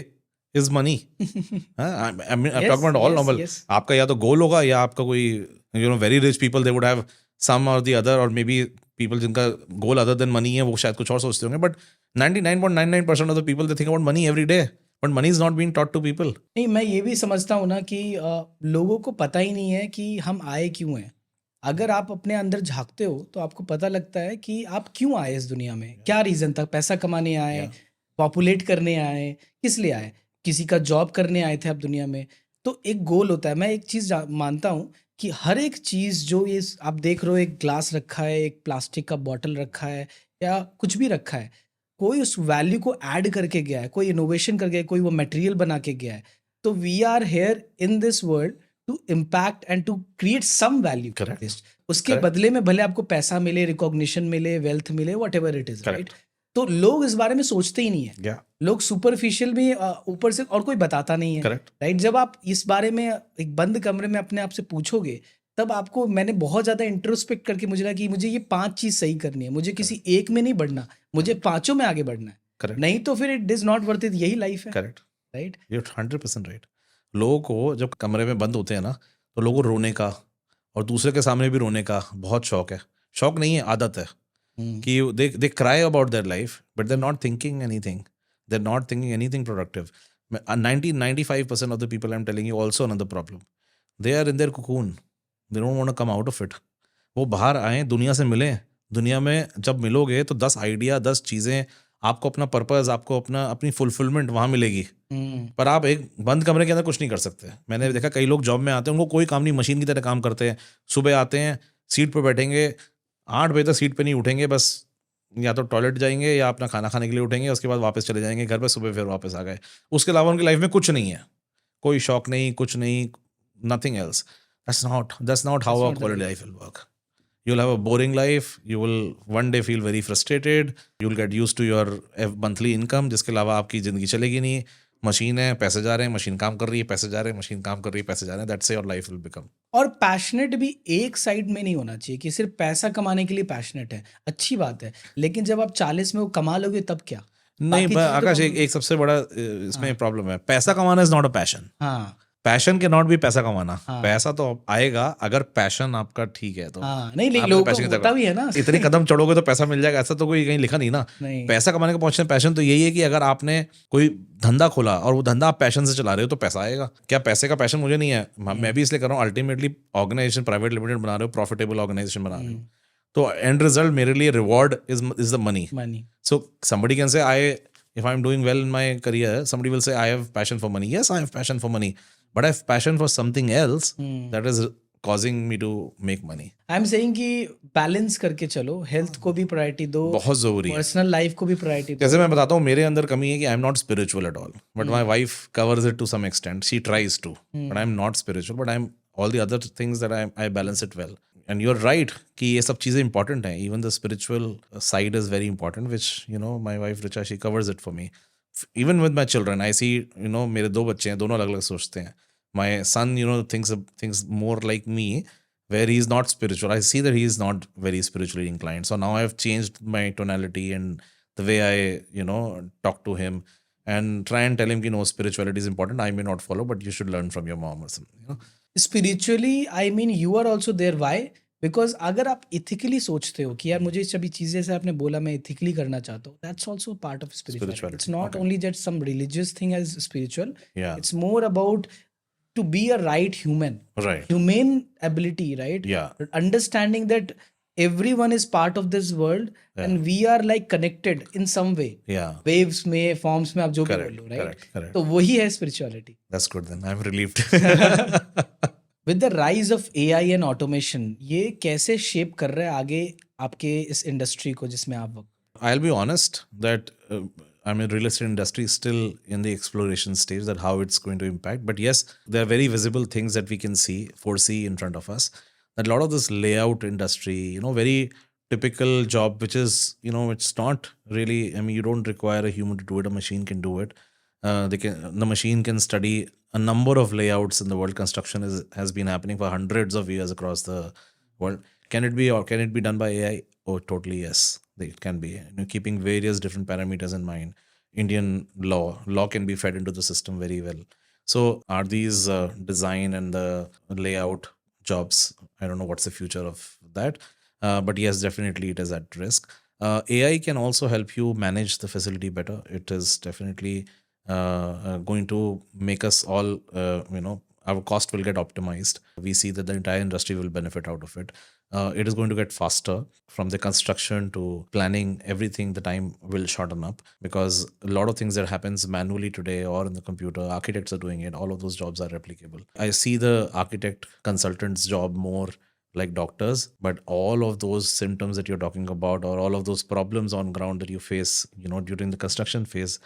is money. I'm Yes, talking about all yes, normal. yes. आपका या तो गोल होगा या आपका कोई very rich people, they would have some or the other, or maybe people जिनका गोल other than money है वो शायद कुछ और सोचते होंगे. But 99.99% of the people, they think about money every day. But money is not being taught to people. नहीं, मैं ये भी समझता हूँ ना कि लोगों को पता ही नहीं है कि हम आए क्यों हैं। अगर आप अपने अंदर झांकते हो तो आपको पता लगता है कि आप क्यों आए इस दुनिया में, क्या रीज़न था। पैसा कमाने आए, Yeah. पॉपुलेट करने आए, किस लिए आए? किसी का जॉब करने आए थे आप दुनिया में। तो एक गोल होता है। मैं एक चीज़ मानता हूँ कि हर एक चीज़ जो ये आप देख रहे हो, एक ग्लास रखा है, एक प्लास्टिक का बॉटल रखा है या कुछ भी रखा है, कोई उस वैल्यू को ऐड करके गया है, कोई इनोवेशन करके, कोई वो मटेरियल बना के गया है। तो we are here in this world to impact and to create some value. Correct. उसके Correct. बदले में भले आपको पैसा मिले, रिकॉग्निशन मिले, वेल्थ मिले, what ever it is, right? तो लोग इस बारे में सोचते ही नहीं है। Yeah. लोग सुपरफिशियल में ऊपर से, और कोई बताता नहीं है, Correct. राइट? जब आप इस बारे में एक बंद कमरे में अपने आप से पूछोगे, तब आपको, मैंने बहुत ज़्यादा इंट्रोस्पेक्ट करके मुझे लगा कि मुझे ये 5 चीज़ सही करनी है, मुझे किसी एक में नहीं बढ़ना, मुझे पांचों में आगे बढ़ना है। Correct. नहीं तो फिर it is not worth it. यही लाइफ है, Correct. राइट? You're 100% right. लोगों को जब कमरे में बंद होते हैं ना, तो लोगों को रोने का और दूसरे के सामने भी रोने का बहुत शौक है. शौक नहीं है, आदत है कि they cry about their life, but they're not thinking anything. They're not thinking anything productive. 95% of the people I'm telling you also another problem. They are in their cocoon. They don't want to come out of it. वो बाहर आए, दुनिया से मिलें. दुनिया में जब मिलोगे तो 10 आइडिया, 10 चीज़ें, आपको अपना पर्पस, आपको अपनी फुलफिलमेंट वहाँ मिलेगी. पर आप एक बंद कमरे के अंदर कुछ नहीं कर सकते. मैंने देखा कई लोग जॉब में आते हैं, उनको कोई काम नहीं, मशीन की तरह काम करते हैं. सुबह आते हैं, सीट पर बैठेंगे, 8 बजे तक सीट पे नहीं उठेंगे, बस या तो टॉयलेट जाएंगे या अपना खाना खाने के लिए उठेंगे, उसके बाद वापस चले जाएंगे घर पे, सुबह फिर वापस आ गए. उसके अलावा उनकी लाइफ में कुछ नहीं है, कोई शौक नहीं, कुछ नहीं, nothing else. That's not how a quality life will work. You'll have a boring life. You will one day feel very frustrated. You'll get used to your monthly income, जिसके अलावा आपकी ज़िंदगी चलेगी नहीं. मशीन है, पैसे जा रहे हैं, मशीन काम कर रही है, पैसे जा रहे हैं, मशीन काम कर रही है, पैसे जा रहे हैं. That's your life will become. और पैशनेट भी एक साइड में नहीं होना चाहिए कि सिर्फ पैसा कमाने के लिए पैशनेट है। अच्छी बात है, लेकिन जब आप 40 में वो कमा लोगे तब क्या? नहीं बाकी पर चीजें तो आकाश एक कम- एक सबसे बड़ा इसमें प्रॉब्लम है, पैसा कमाना इज नॉट अ पैशन। हाँ पैशन के नॉट भी पैसा कमाना। हाँ पैसा तो आएगा अगर पैशन आपका ठीक है तो। हाँ, नहीं नहीं आप अपने लोगों पैशन को की होता तरफ भी है ना इतने कदम चढ़ोगे तो पैसा मिल जाएगा, ऐसा तो कोई कहीं लिखा नहीं ना। नहीं पैसा कमाने का पहुंचना पैशन तो यही है कि अगर आपने कोई धंधा खोला और वो धंधा आप पैशन से चला रहे हो तो पैसा आएगा। क्या पैसे का पैशन मुझे नहीं है, मैं भी इसलिए कर रहा हूँ, अल्टीमेटली ऑर्गेनाइजेशन प्राइवेट लिमिटेड बना रहे हो, प्रॉफिटेबल ऑर्गेनाइजेशन बना रहे हो, तो एंड रिजल्ट मेरे लिए reward is the money. Money So somebody can say, if I'm doing well in my career, somebody will say, I have passion for money. Yes, I have passion for money, but I have passion for something else that is causing me to make money. I am saying कि balance करके चलो, health को भी priority दो, बहुत जरूरी है। Personal life को भी प्रायोरिटी दो। जैसे मैं बताता हूँ, मेरे अंदर कमी है कि I am not spiritual at all, but my wife covers it to some extent, she tries too, but I am not spiritual, but I am all the other things that I balance it well. And you are right कि ये सब चीज़ें important हैं, even the spiritual side is very important, which you know my wife Richa she covers it for me. Even with my children I see, you know मेरे 2 बच्चे हैं, दोनों अलग अलग सोचते हैं। My son you know thinks more like me, where he is not spiritual. I see that he is not very spiritually inclined. So now I have changed my tonality and the way I, you know, talk to him and try and tell him, you know, spirituality is important. I may not follow, but you should learn from your mom or something, you know. Spiritually I mean you are also there, why? Because अगर आप ethically सोचते हो कि यार मुझे सभी चीजें से आपने बोला मैं इथिकली करना चाहता हूँ, that's also part of spirituality. Spirituality, it's not okay. Only just some religious thing as spiritual, Yeah, it's more about to be a right human, right. humane ability, right? Yeah, Understanding that everyone is part of this world and we are like connected in some way, yeah. waves में, forms में, आप जो भी Correct, बोलो, right? correct, correct. तो वही है spirituality. That's good then. I'm relieved. With the rise of AI and automation, ये कैसे shape कर रहा है आगे आपके इस industry को जिसमें आप work? I'll be honest that I mean, real estate industry is still in the exploration stage, that how it's going to impact. But yes, there are very visible things that we can foresee in front of us. That a lot of this layout industry, you know, very typical job, which is, you know, it's not really. I mean, you don't require a human to do it; a machine can do it. The machine can study a number of layouts in the world. Construction has been happening for hundreds of years across the world. Can it be done by AI? Oh, totally yes. It can be. You know, keeping various different parameters in mind. Indian law can be fed into the system very well. So are these design and the layout jobs? I don't know what's the future of that, but yes, definitely it is at risk. AI can also help you manage the facility better. It is definitely going to make us all, you know, our cost will get optimized. We see that the entire industry will benefit out of it. It is going to get faster from the construction to planning. Everything, the time will shorten up, because a lot of things that happens manually today or in the computer, architects are doing it. All of those jobs are replicable. I see the architect consultant's job more like doctors, but all of those symptoms that you're talking about, or all of those problems on ground that you face, you know, during the construction phase,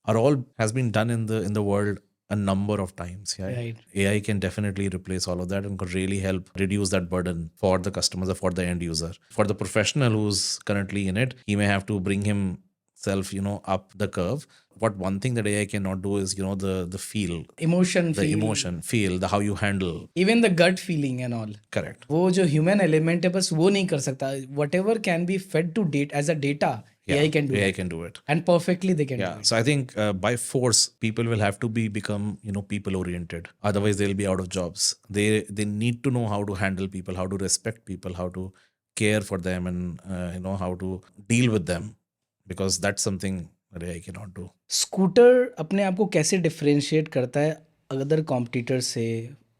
are all has been done in the world a number of times. Yeah, Right. AI can definitely replace all of that and could really help reduce that burden for the customers or for the end user. For the professional who's currently in it, he may have to bring himself, you know, up the curve. What one thing that AI cannot do is, you know, the feel, Emotion, the feel, emotion, feel, the how you handle. even the gut feeling and all. Correct. वो जो human element है बस वो नहीं कर सकता. whatever can be fed to date as a data, AI can do AI it. can do it. And perfectly they can Yeah, do it. so I think by force, people will have to become, you know, people oriented. Otherwise, they'll be out of jobs. They need to know how to handle people, how to respect people, how to care for them, and you know, how to deal with them, because that's something that AI cannot do. Scooter अपने आप को कैसे differentiate करता है other competitor से,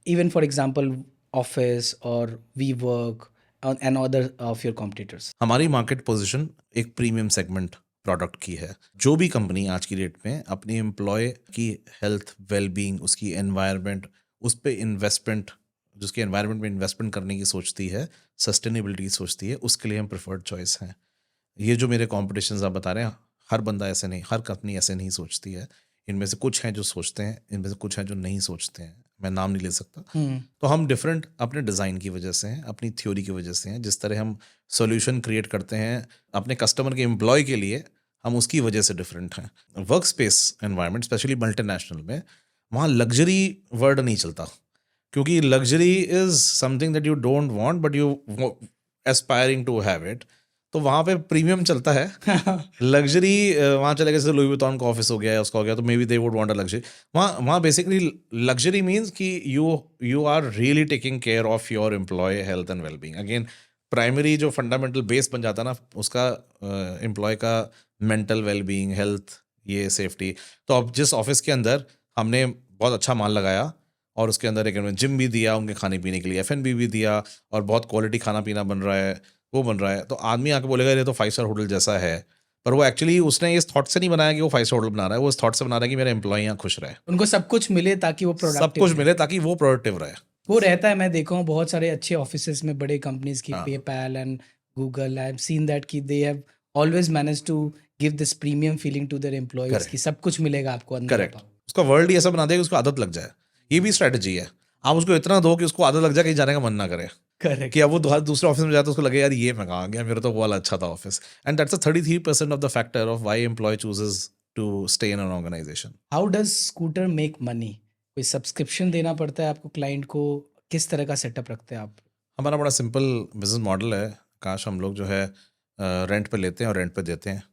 even for example office और we work and other of your competitors? हमारी market position एक प्रीमियम सेगमेंट प्रोडक्ट की है. जो भी कंपनी आज की डेट में अपनी एम्प्लॉय की हेल्थ, वेलबींग, उसकी एनवायरनमेंट, उस पर इन्वेस्टमेंट, जिसके एनवायरनमेंट में इन्वेस्टमेंट करने की सोचती है, सस्टेनेबिलिटी सोचती है, उसके लिए हम प्रेफर्ड चॉइस हैं. ये जो मेरे कॉम्पिटिशन आप बता रहे हैं, हर बंदा ऐसे नहीं, हर कंपनी ऐसे नहीं सोचती है. इनमें से कुछ हैं जो सोचते हैं, इनमें से कुछ हैं जो नहीं सोचते हैं. मैं नाम नहीं ले सकता. तो हम डिफरेंट अपने डिज़ाइन की वजह से हैं, अपनी थ्योरी की वजह से हैं. जिस तरह हम सॉल्यूशन क्रिएट करते हैं अपने कस्टमर के एम्प्लॉय के लिए, हम उसकी वजह से डिफरेंट हैं. Work space environment, specially multinational में, वहाँ लग्जरी वर्ड नहीं चलता, क्योंकि luxury is something that you don't want but you aspiring to have it. तो वहाँ पे प्रीमियम चलता है। लग्जरी वहाँ चले गए, जैसे लुई विटॉन का ऑफिस हो गया या उसका हो गया, तो may be they would want a luxury. वहाँ बेसिकली लग्जरी मीन्स कि you are really taking care of your employee health and wellbeing. Again primary जो फंडामेंटल बेस बन जाता है ना उसका, एम्प्लॉय का मेंटल वेलबींग, हेल्थ, ये सेफ्टी। तो अब जिस ऑफिस के अंदर हमने बहुत अच्छा माल लगाया और उसके अंदर एक जिम भी दिया उनके खाने पीने के लिए, F&B भी दिया, और बहुत क्वालिटी खाना पीना बन रहा है, वो बन रहा है, तो आदमी आके बोलेगा ये तो 5 स्टार होटल जैसा है। पर वो एक्चुअली उसने इस थॉट से नहीं बनाया कि वो 5 स्टार होटल बना रहा है, वो इस थॉट से बना रहा है कि मेरे एम्प्लॉय यहाँ खुश रहे, उनको सब कुछ मिले ताकि वो सब प्रोडक्टिव कुछ रहे। मिले ताकि वो प्रोडक्टिव रहे। वो रहता है, मैं देखा हूँ बहुत सारे अच्छे ऑफिसेस में बड़े कंपनीज की, हाँ, PayPal and Google, I have seen that कि they have always manage to give this premium feeling to their employees कि करेक्ट, सब कुछ मिलेगा आपको अंदर करेक्ट। आप। उसका वर्ल्ड ही ऐसा बना दिया कि उसको आदत लग जाए। ये भी स्ट्रैटेजी है। आप उसको इतना दो कि उसको आदत लग जाए, कहीं जाने का मन ना करे, करेक्ट। कि अब वो दूसरे ऑफिस में जाए तो उसको लगे यार ये मैं कहाँ गया, मेरा तो वो वाला अच्छा था office. And that's a 33% of the factor of why employee chooses to stay in an organization. How does Scooter make money? कोई सब्सक्रिप्शन देना पड़ता है आपको क्लाइंट को? किस तरह का सेटअप रखते हैं आप? हमारा बड़ा सिंपल बिजनेस मॉडल है। काश हम लोग जो है रेंट पे लेते हैं और रेंट पे देते हैं,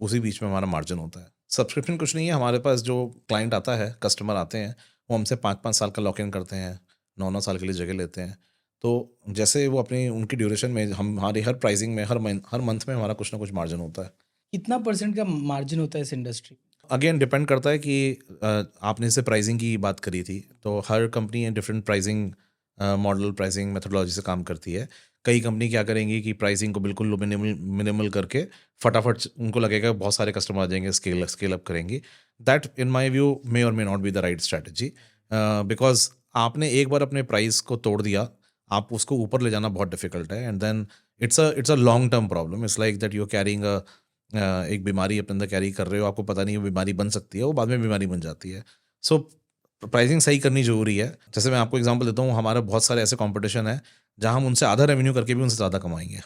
उसी बीच में हमारा मार्जिन होता है। सब्सक्रिप्शन कुछ नहीं है। हमारे पास जो क्लाइंट आता है, कस्टमर आते हैं, वो हमसे 5-5 साल का लॉक इन करते हैं, 9-9 साल के लिए जगह लेते हैं। तो जैसे वो अपनी उनकी ड्यूरेशन में हम हमारी हर प्राइसिंग में हर मंथ में हमारा कुछ ना कुछ मार्जिन होता है। कितना परसेंट का मार्जिन होता है इस इंडस्ट्री? अगेन डिपेंड करता है कि आपने इससे प्राइसिंग की बात करी थी, तो हर company different pricing model, pricing methodology से काम करती है। कई कंपनी क्या करेंगी कि प्राइसिंग को बिल्कुल मिनिमल मिनिमल करके फटाफट उनको लगेगा बहुत सारे कस्टमर आ जाएंगे, स्केल अप करेंगी। दैट इन माय व्यू मे और may not be the right strategy, because आपने एक बार अपने प्राइस को तोड़ दिया, आप उसको ऊपर ले जाना बहुत डिफिकल्ट है। And then it's a long term problem. It's like that you are carrying एक बीमारी अपने अंदर कैरी कर रहे हो, आपको पता नहीं वो बीमारी बन सकती है, वो बाद में बीमारी बन जाती है। सो प्राइसिंग सही करनी ज़रूरी है। जैसे मैं आपको एग्जांपल देता हूँ, हमारे बहुत सारे ऐसे कंपटीशन है जहाँ हम उनसे आधा रेवेन्यू करके भी उनसे ज़्यादा कमाएंगे,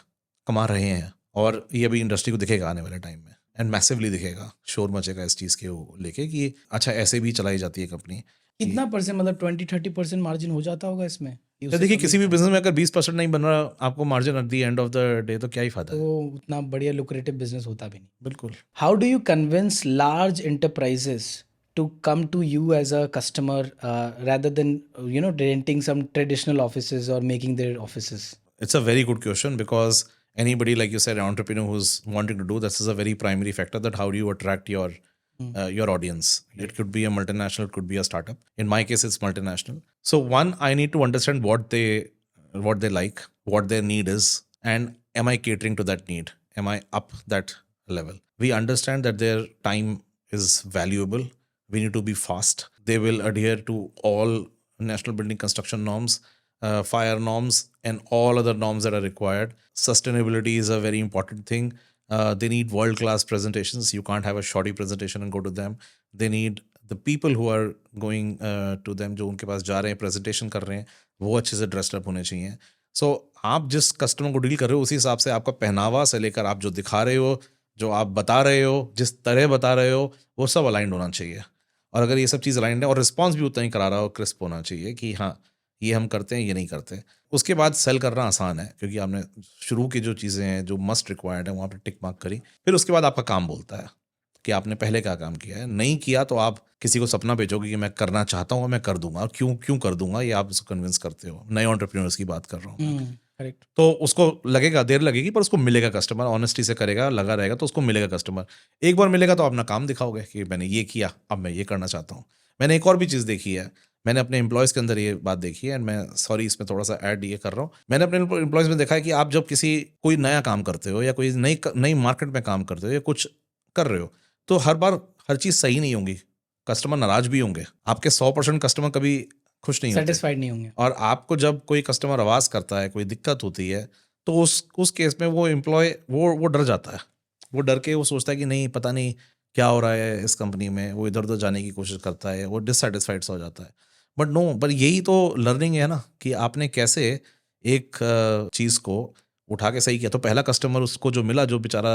कमा रहे हैं, और ये अभी इंडस्ट्री को दिखेगा आने वाले टाइम में, एंड मैसिवली दिखेगा। शोर मचेगा इस चीज़ के वो लेके कि अच्छा ऐसे भी चलाई जाती है कंपनी। कितना परसेंट, मतलब 20-30% मार्जिन हो जाता होगा इसमें? कि तो उससे देखिए कम किसी भी होता है? बिजनेस में अगर 20% नहीं बन रहा आपको margin at the end of the day, तो क्या ही फायदा तो है। उतना बढ़िया लुक्रेटिव बिजनेस होता भी नहीं। बिल्कुल। How do you convince large enterprises to come to you as a customer rather than renting some traditional offices or making their offices? It's a very good question, because anybody, like you said, an entrepreneur who's wanting to do this, is a very primary factor, that how do you attract your audience. It could be a multinational, it could be a startup. In my case, it's multinational. So one, I need to understand what they like, what their need is, and am I catering to that need? Am I up that level? We understand that their time is valuable. We need to be fast. They will adhere to all national building construction norms, fire norms, and all other norms that are required. Sustainability is a very important thing. They need world class presentations. You can't have a shoddy presentation and go to them. They need the people who are going to them, जो उनके पास जा रहे हैं, presentation कर रहे हैं, वो अच्छे से ड्रेस्ड अप होने चाहिए। सो आप जिस कस्टमर को डील कर रहे हो, उसी हिसाब से आपका पहनावा से लेकर आप जो दिखा रहे हो, जो आप बता रहे हो, जिस तरह बता रहे हो, वो सब अलाइंड होना चाहिए। और अगर ये सब चीज़ अलाइंड है और रिस्पॉन्स भी उतना ही करा रहा हो, क्रिस्प होना चाहिए कि हाँ ये हम करते हैं, ये नहीं करते। उसके बाद सेल करना आसान है, क्योंकि आपने शुरू की जो चीज़ें हैं, जो मस्ट रिक्वायर्ड है, वहाँ पे टिक मार्क करी। फिर उसके बाद आपका काम बोलता है कि आपने पहले क्या काम किया है। नहीं किया तो आप किसी को सपना भेजोगे कि मैं करना चाहता हूँ, मैं कर दूंगा, और क्यों क्यों कर दूंगा, ये आप उसको कन्विंस करते हो। नए एंटरप्रेन्योर्स की बात कर रहा हूँ मैं। करेक्ट। तो उसको लगेगा, देर लगेगी, पर उसको मिलेगा कस्टमर। ऑनेस्टी से करेगा, लगा रहेगा, तो उसको मिलेगा कस्टमर। एक बार मिलेगा तो अपना काम दिखाओगे कि मैंने ये किया, अब मैं ये करना चाहता हूँ। मैंने एक और भी चीज़ देखी है, मैंने अपने एम्प्लॉयज़ के अंदर ये बात देखी है, एंड मैं सॉरी इसमें थोड़ा सा ऐड ये कर रहा हूँ। मैंने अपने एम्प्लॉयज़ में देखा है कि आप जब कोई नया काम करते हो, या कोई नई मार्केट में काम करते हो, या कुछ कर रहे हो, तो हर बार हर चीज़ सही नहीं होंगी, कस्टमर नाराज भी होंगे। आपके 100% कस्टमर कभी खुश नहीं होते। सेटिस्फाइड नहीं होंगे। और आपको जब कोई कस्टमर आवाज़ करता है, कोई दिक्कत होती है, तो उस केस में वो एम्प्लॉय वो डर जाता है। वो डर के वो सोचता है कि नहीं, पता नहीं क्या हो रहा है इस कंपनी में। वो इधर उधर जाने की कोशिश करता है, वो डिससेटिस्फाइड सा हो जाता है। बट नो, पर यही तो लर्निंग है ना, कि आपने कैसे एक चीज़ को उठा के सही किया। तो पहला कस्टमर उसको जो मिला, जो बेचारा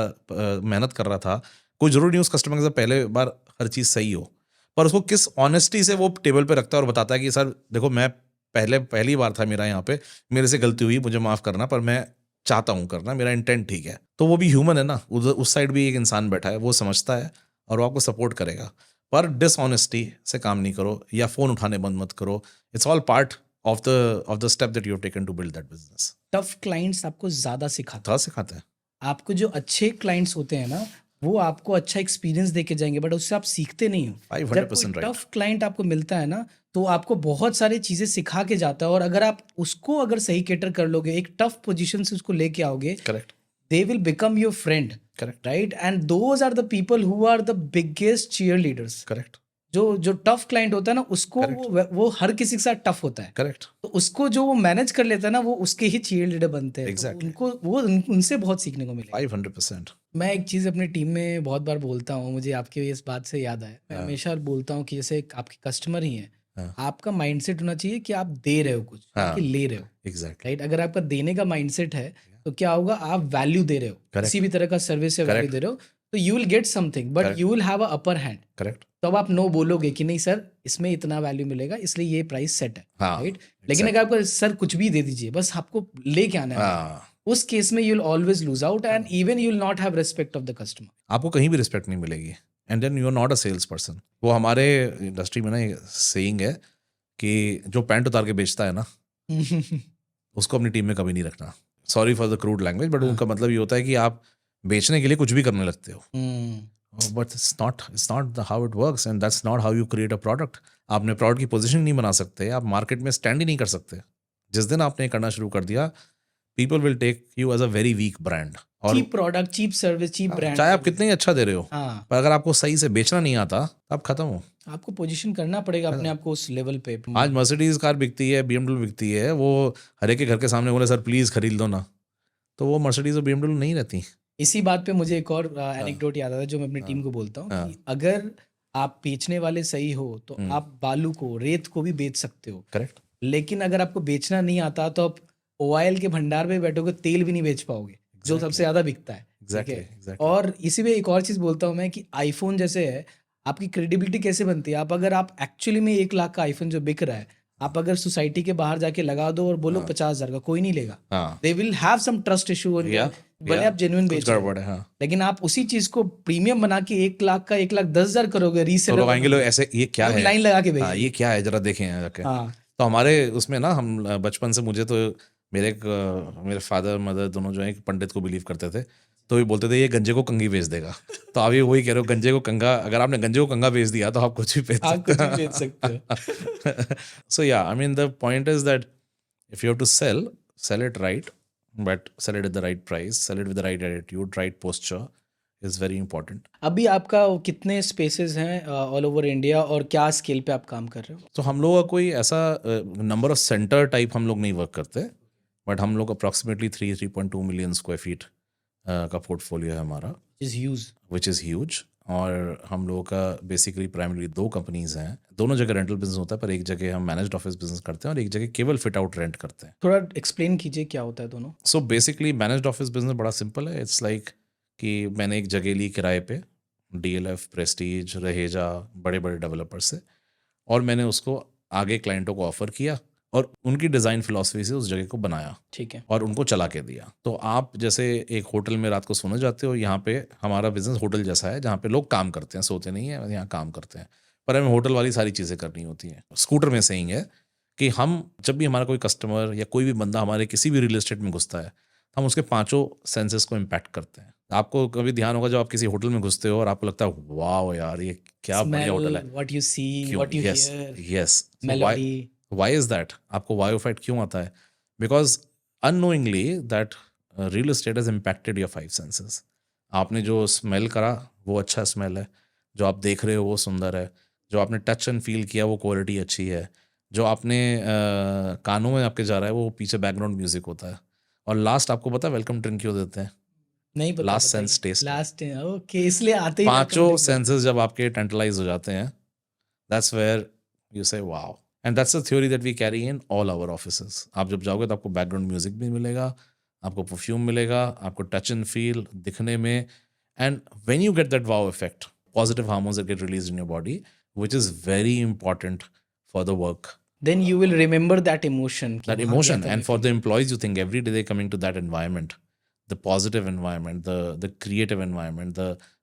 मेहनत कर रहा था, कोई ज़रूरी नहीं उस कस्टमर के साथ पहले बार हर चीज़ सही हो, पर उसको किस ऑनेस्टी से वो टेबल पे रखता है और बताता है कि सर देखो, मैं पहली बार था मेरा यहाँ पे, मेरे से गलती हुई, मुझे माफ़ करना, पर मैं चाहता हूँ करना, मेरा इंटेंट ठीक है, तो वो भी ह्यूमन है ना, उस साइड भी एक इंसान बैठा है, वो समझता है और वो आपको सपोर्ट करेगा। पर डिसऑनेस्टी से काम नहीं करो या फ़ोन उठाने बंद मत करो। It's all part of the step that you have taken to build that business. Tough clients आपको ज़्यादा सिखाते हैं। था सिखाते हैं। आपको जो अच्छे क्लाइंट्स होते हैं ना, वो आपको अच्छा एक्सपीरियंस दे के जाएँगे, बट उससे आप सीखते नहीं हो। जब कोई 500% राइट। टफ क्लाइंट आपको मिलता है ना, तो आपको बहुत सारी चीज़ें सिखा के जाता है, और अगर आप उसको अगर सही कैटर कर लोगे, एक टफ पोजीशन से उसको लेके आओगे, correct. they will become your friend, correct. right? And those are the people who are the biggest cheerleaders. Correct. जो टफ क्लाइंट होता है ना, उसको Correct. वो हर किसी के साथ टफ होता है, करेक्ट। तो उसको जो वो मैनेज कर लेता है ना, वो उसके ही चीयर लीडर बनते हैं। तो Exactly. उनको उनसे बहुत सीखने को मिलेगा। 500%। मैं एक चीज़ अपनी टीम में बहुत बार बोलता हूँ, मुझे आपके इस बात से याद आया, मैं हाँ। हमेशा बोलता हूँ कि जैसे आपके कस्टमर ही हैं, हाँ। आपका माइंडसेट होना चाहिए कि आप दे रहे हो कुछ, ना हाँ। कि ले रहे हो, एग्जैक्टली। राइट? अगर आपका देने का माइंडसेट है, तो क्या होगा, आप वैल्यू दे रहे हो, Correct. किसी भी तरह का सर्विस या वैल्यू Correct. दे रहे हो, तो you will get something, but Correct. You will have a upper hand. Correct. तब आप नो बोलोगे कि नहीं सर, इसमें इतना वैल्यू मिलेगा, इसलिए ये प्राइस सेट है, हाँ। राइट? लेकिन अगर आपको सर कुछ भी दे दीजिए, बस आपको लेके आना है, हाँ। उस केस में you will always lose out, and even you will not have respect of the customer. आपको कहीं भी रिस्पेक्ट नहीं मिलेगी, and then you are not a sales person. वो हमारे इंडस्ट्री में ना सेइंग है कि जो पैंट उतार के बेचता है ना, उसको अपनी टीम में कभी नहीं रखना। Sorry for the crude language, but उनका मतलब ये होता है कि आप बेचने के लिए कुछ भी करने लगते हो, but it's not how it works, and that's not how you create a product. आपने प्रोडक्ट की पोजीशन नहीं बना सकते, आप मार्केट में स्टैंड ही नहीं कर सकते। जिस दिन आपने करना शुरू कर दिया, people will take you as a very weak brand. और cheap product, cheap service, cheap brand, चाहे आप कितने ही अच्छा दे रहे हो, हाँ, पर अगर आपको सही से बेचना नहीं आता, आप खत्म हो। आपको पोजीशन करना पड़ेगा अपने आप को उस लेवल पे। आज मर्सिडीज कार बिकती है, BMW बिकती है, वो हर एक के घर के सामने बोले सर प्लीज खरीद लो ना, तो वो मर्सिडीज और BMW नहीं रहती। इसी बात पे मुझे एक और एनेक्डोट याद आता है, जो मैं अपनी टीम को बोलता हूँ कि अगर आप बेचने वाले सही हो, तो आप बालू को, रेत को भी बेच सकते हो, करेक्ट। लेकिन अगर आपको बेचना नहीं आता, तो आप ऑयल के भंडार पे बैठोगे, तेल भी नहीं बेच पाओगे, जो सबसे ज्यादा बिकता है, ठीक एग्जैक्टली। है? एग्जैक्टली। और इसी में एक और चीज बोलता हूँ मैं कि आईफोन जैसे है, आपकी क्रेडिबिलिटी कैसे बनती है? आप एक्चुअली में 1 लाख का आईफोन जो बिक रहा है, आप अगर सोसाइटी के बाहर जाके लगा दो और बोलो 50,000 का, कोई नहीं लेगा। हाँ। They will have some trust issue, भले आप जेन्युइन कुछ बेच रहे हो, गड़बड़ है। हाँ। लेकिन आप उसी चीज को प्रीमियम बना के 1 लाख का 1,10,000 करोगे, तो रीसेलर लोग आएंगे, लोग ऐसे ये क्या है, लाइन लगा के हाँ भेजेंगे। ये क्या है जरा देखें यहाँ जाके। हाँ, तो हमारे उसमें ना, हम बचपन से, मुझे तो मेरे फादर मदर दोनों जो है एक पंडित को बिलीव करते थे, तो ये बोलते थे ये गंजे को कंगी बेच देगा। तो आप ये वही कह रहे हो, गंजे को कंगा, अगर आपने गंजे को कंगा बेच दिया तो आप कुछ भी बेच आप कुछ भी बेच सकते सकते हो। So yeah, I mean the point is that if you have to sell it right, but sell it at the right price, sell it with the right attitude, right posture is very important. अभी आपका वो कितने spaces हैं all over India, और क्या scale पे आप काम कर रहे हो? तो हम लोग का कोई ऐसा नंबर ऑफ सेंटर टाइप हम लोग नहीं वर्क करते, बट हम लोग अप्रॉक्सीमेटली 3.2 मिलियन स्क्वायर फीट का पोर्टफोलियो है हमारा, is huge. Which is huge. और हम लोगों का बेसिकली प्राइमरी 2 कंपनीज हैं, दोनों जगह रेंटल बिजनेस होता है, पर एक जगह हम मैनेज्ड ऑफिस बिजनेस करते हैं और एक जगह केवल फिट आउट रेंट करते हैं। थोड़ा एक्सप्लेन कीजिए क्या होता है दोनों। So basically managed office business बड़ा सिंपल है। इट्स लाइक कि मैंने एक जगह ली किराए पे, DLF, प्रेस्टीज, रहेजा, बड़े बड़े डेवलपर से, और मैंने उसको आगे क्लाइंटों को ऑफर किया और उनकी डिज़ाइन फिलॉसफी से उस जगह को बनाया, ठीक है। और उनको चला के दिया। तो आप जैसे एक होटल में रात को सोने जाते हो, यहाँ पे हमारा बिजनेस होटल जैसा है, जहाँ पे लोग काम करते हैं, सोते नहीं है, यहाँ काम करते हैं, पर हमें होटल वाली सारी चीज़ें करनी होती हैं। स्कूटर में सेइंग है कि हम जब भी हमारा कोई कस्टमर या कोई भी बंदा हमारे किसी भी रियल एस्टेट में घुसता है, हम उसके 5 सेंसेस को इम्पैक्ट करते हैं। आपको कभी ध्यान होगा, जब आप किसी होटल में घुसते हो और आपको लगता है वाह यार ये क्या बढ़िया होटल है, व्हाट यू सी, क्यों? What you yes, here, yes. Melody. Why is that? आपको वाई इफेक्ट क्यों आता है? Because unknowingly that real estate has impacted your 5 senses. आपने जो स्मेल करा वो अच्छा स्मेल है, जो आप देख रहे हो वो सुंदर है, जो आपने टच एंड फील किया वो क्वालिटी अच्छी है, जो आपने कानों में आपके जा रहा है वो पीछे बैकग्राउंड म्यूजिक होता है, और लास्ट आपको पता है वेलकम ड्रिंक क्यों देते हैं? नहीं पता, last sense taste. Last, okay, इसलिए आते ही 5 सेंसेस जब आपके टेंटलाइज हो जाते हैं, that's where you say wow, and that's the theory that we carry in all our offices. आप जब जाओगे तो आपको बैकग्राउंड म्यूजिक भी मिलेगा, आपको परफ्यूम मिलेगा, आपको टच एंड फील दिखने में, and when you get that wow effect, positive hormones that get released in your body, which is very important for the work then you will remember that emotion कि that वहाँ गया emotion. था मैं And for feel the employees, you think every day they're coming to that environment, the positive environment, the creative environment,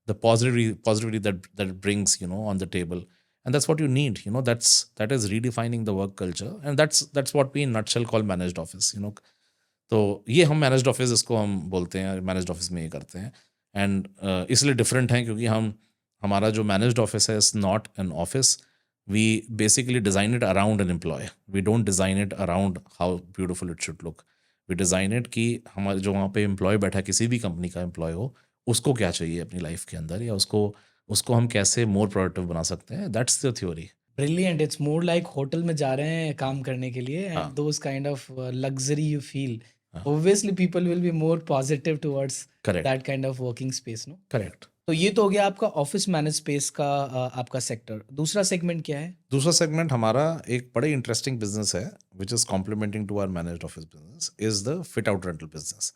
the positivity that it brings, you know, on the table. And that's what you need, you know. That is redefining the work culture, and that's what we in nutshell call managed office, you know. तो ये हम managed office इसको हम बोलते हैं, managed office में ये करते हैं. एंड इसलिए डिफरेंट हैं क्योंकि हमारा जो मैनेज्ड ऑफिस है is not an office. We basically design it around an employee. We don't design it around how beautiful it should look. We design it कि हमारे जो वहाँ पे एम्प्लॉय बैठा है, किसी भी कंपनी का एम्प्लॉय हो, उसको क्या चाहिए अपनी लाइफ के अंदर, या उसको उसको हम कैसे मोर प्रोडक्टिव बना सकते हैं. That's the theory. brilliant. It's more like hotel में जा रहे हैं काम करने के लिए हाँ. and those kind of luxury you feel. हाँ. Obviously people will be more positive towards correct. that kind of working space, no? Correct. तो ये तो हो गया आपका ऑफिस मैनेज स्पेस का आपका सेक्टर. दूसरा सेगमेंट क्या है? दूसरा सेगमेंट हमारा एक बड़े इंटरेस्टिंग बिजनेस है which is complementing to our managed office business, is the fit out rental business.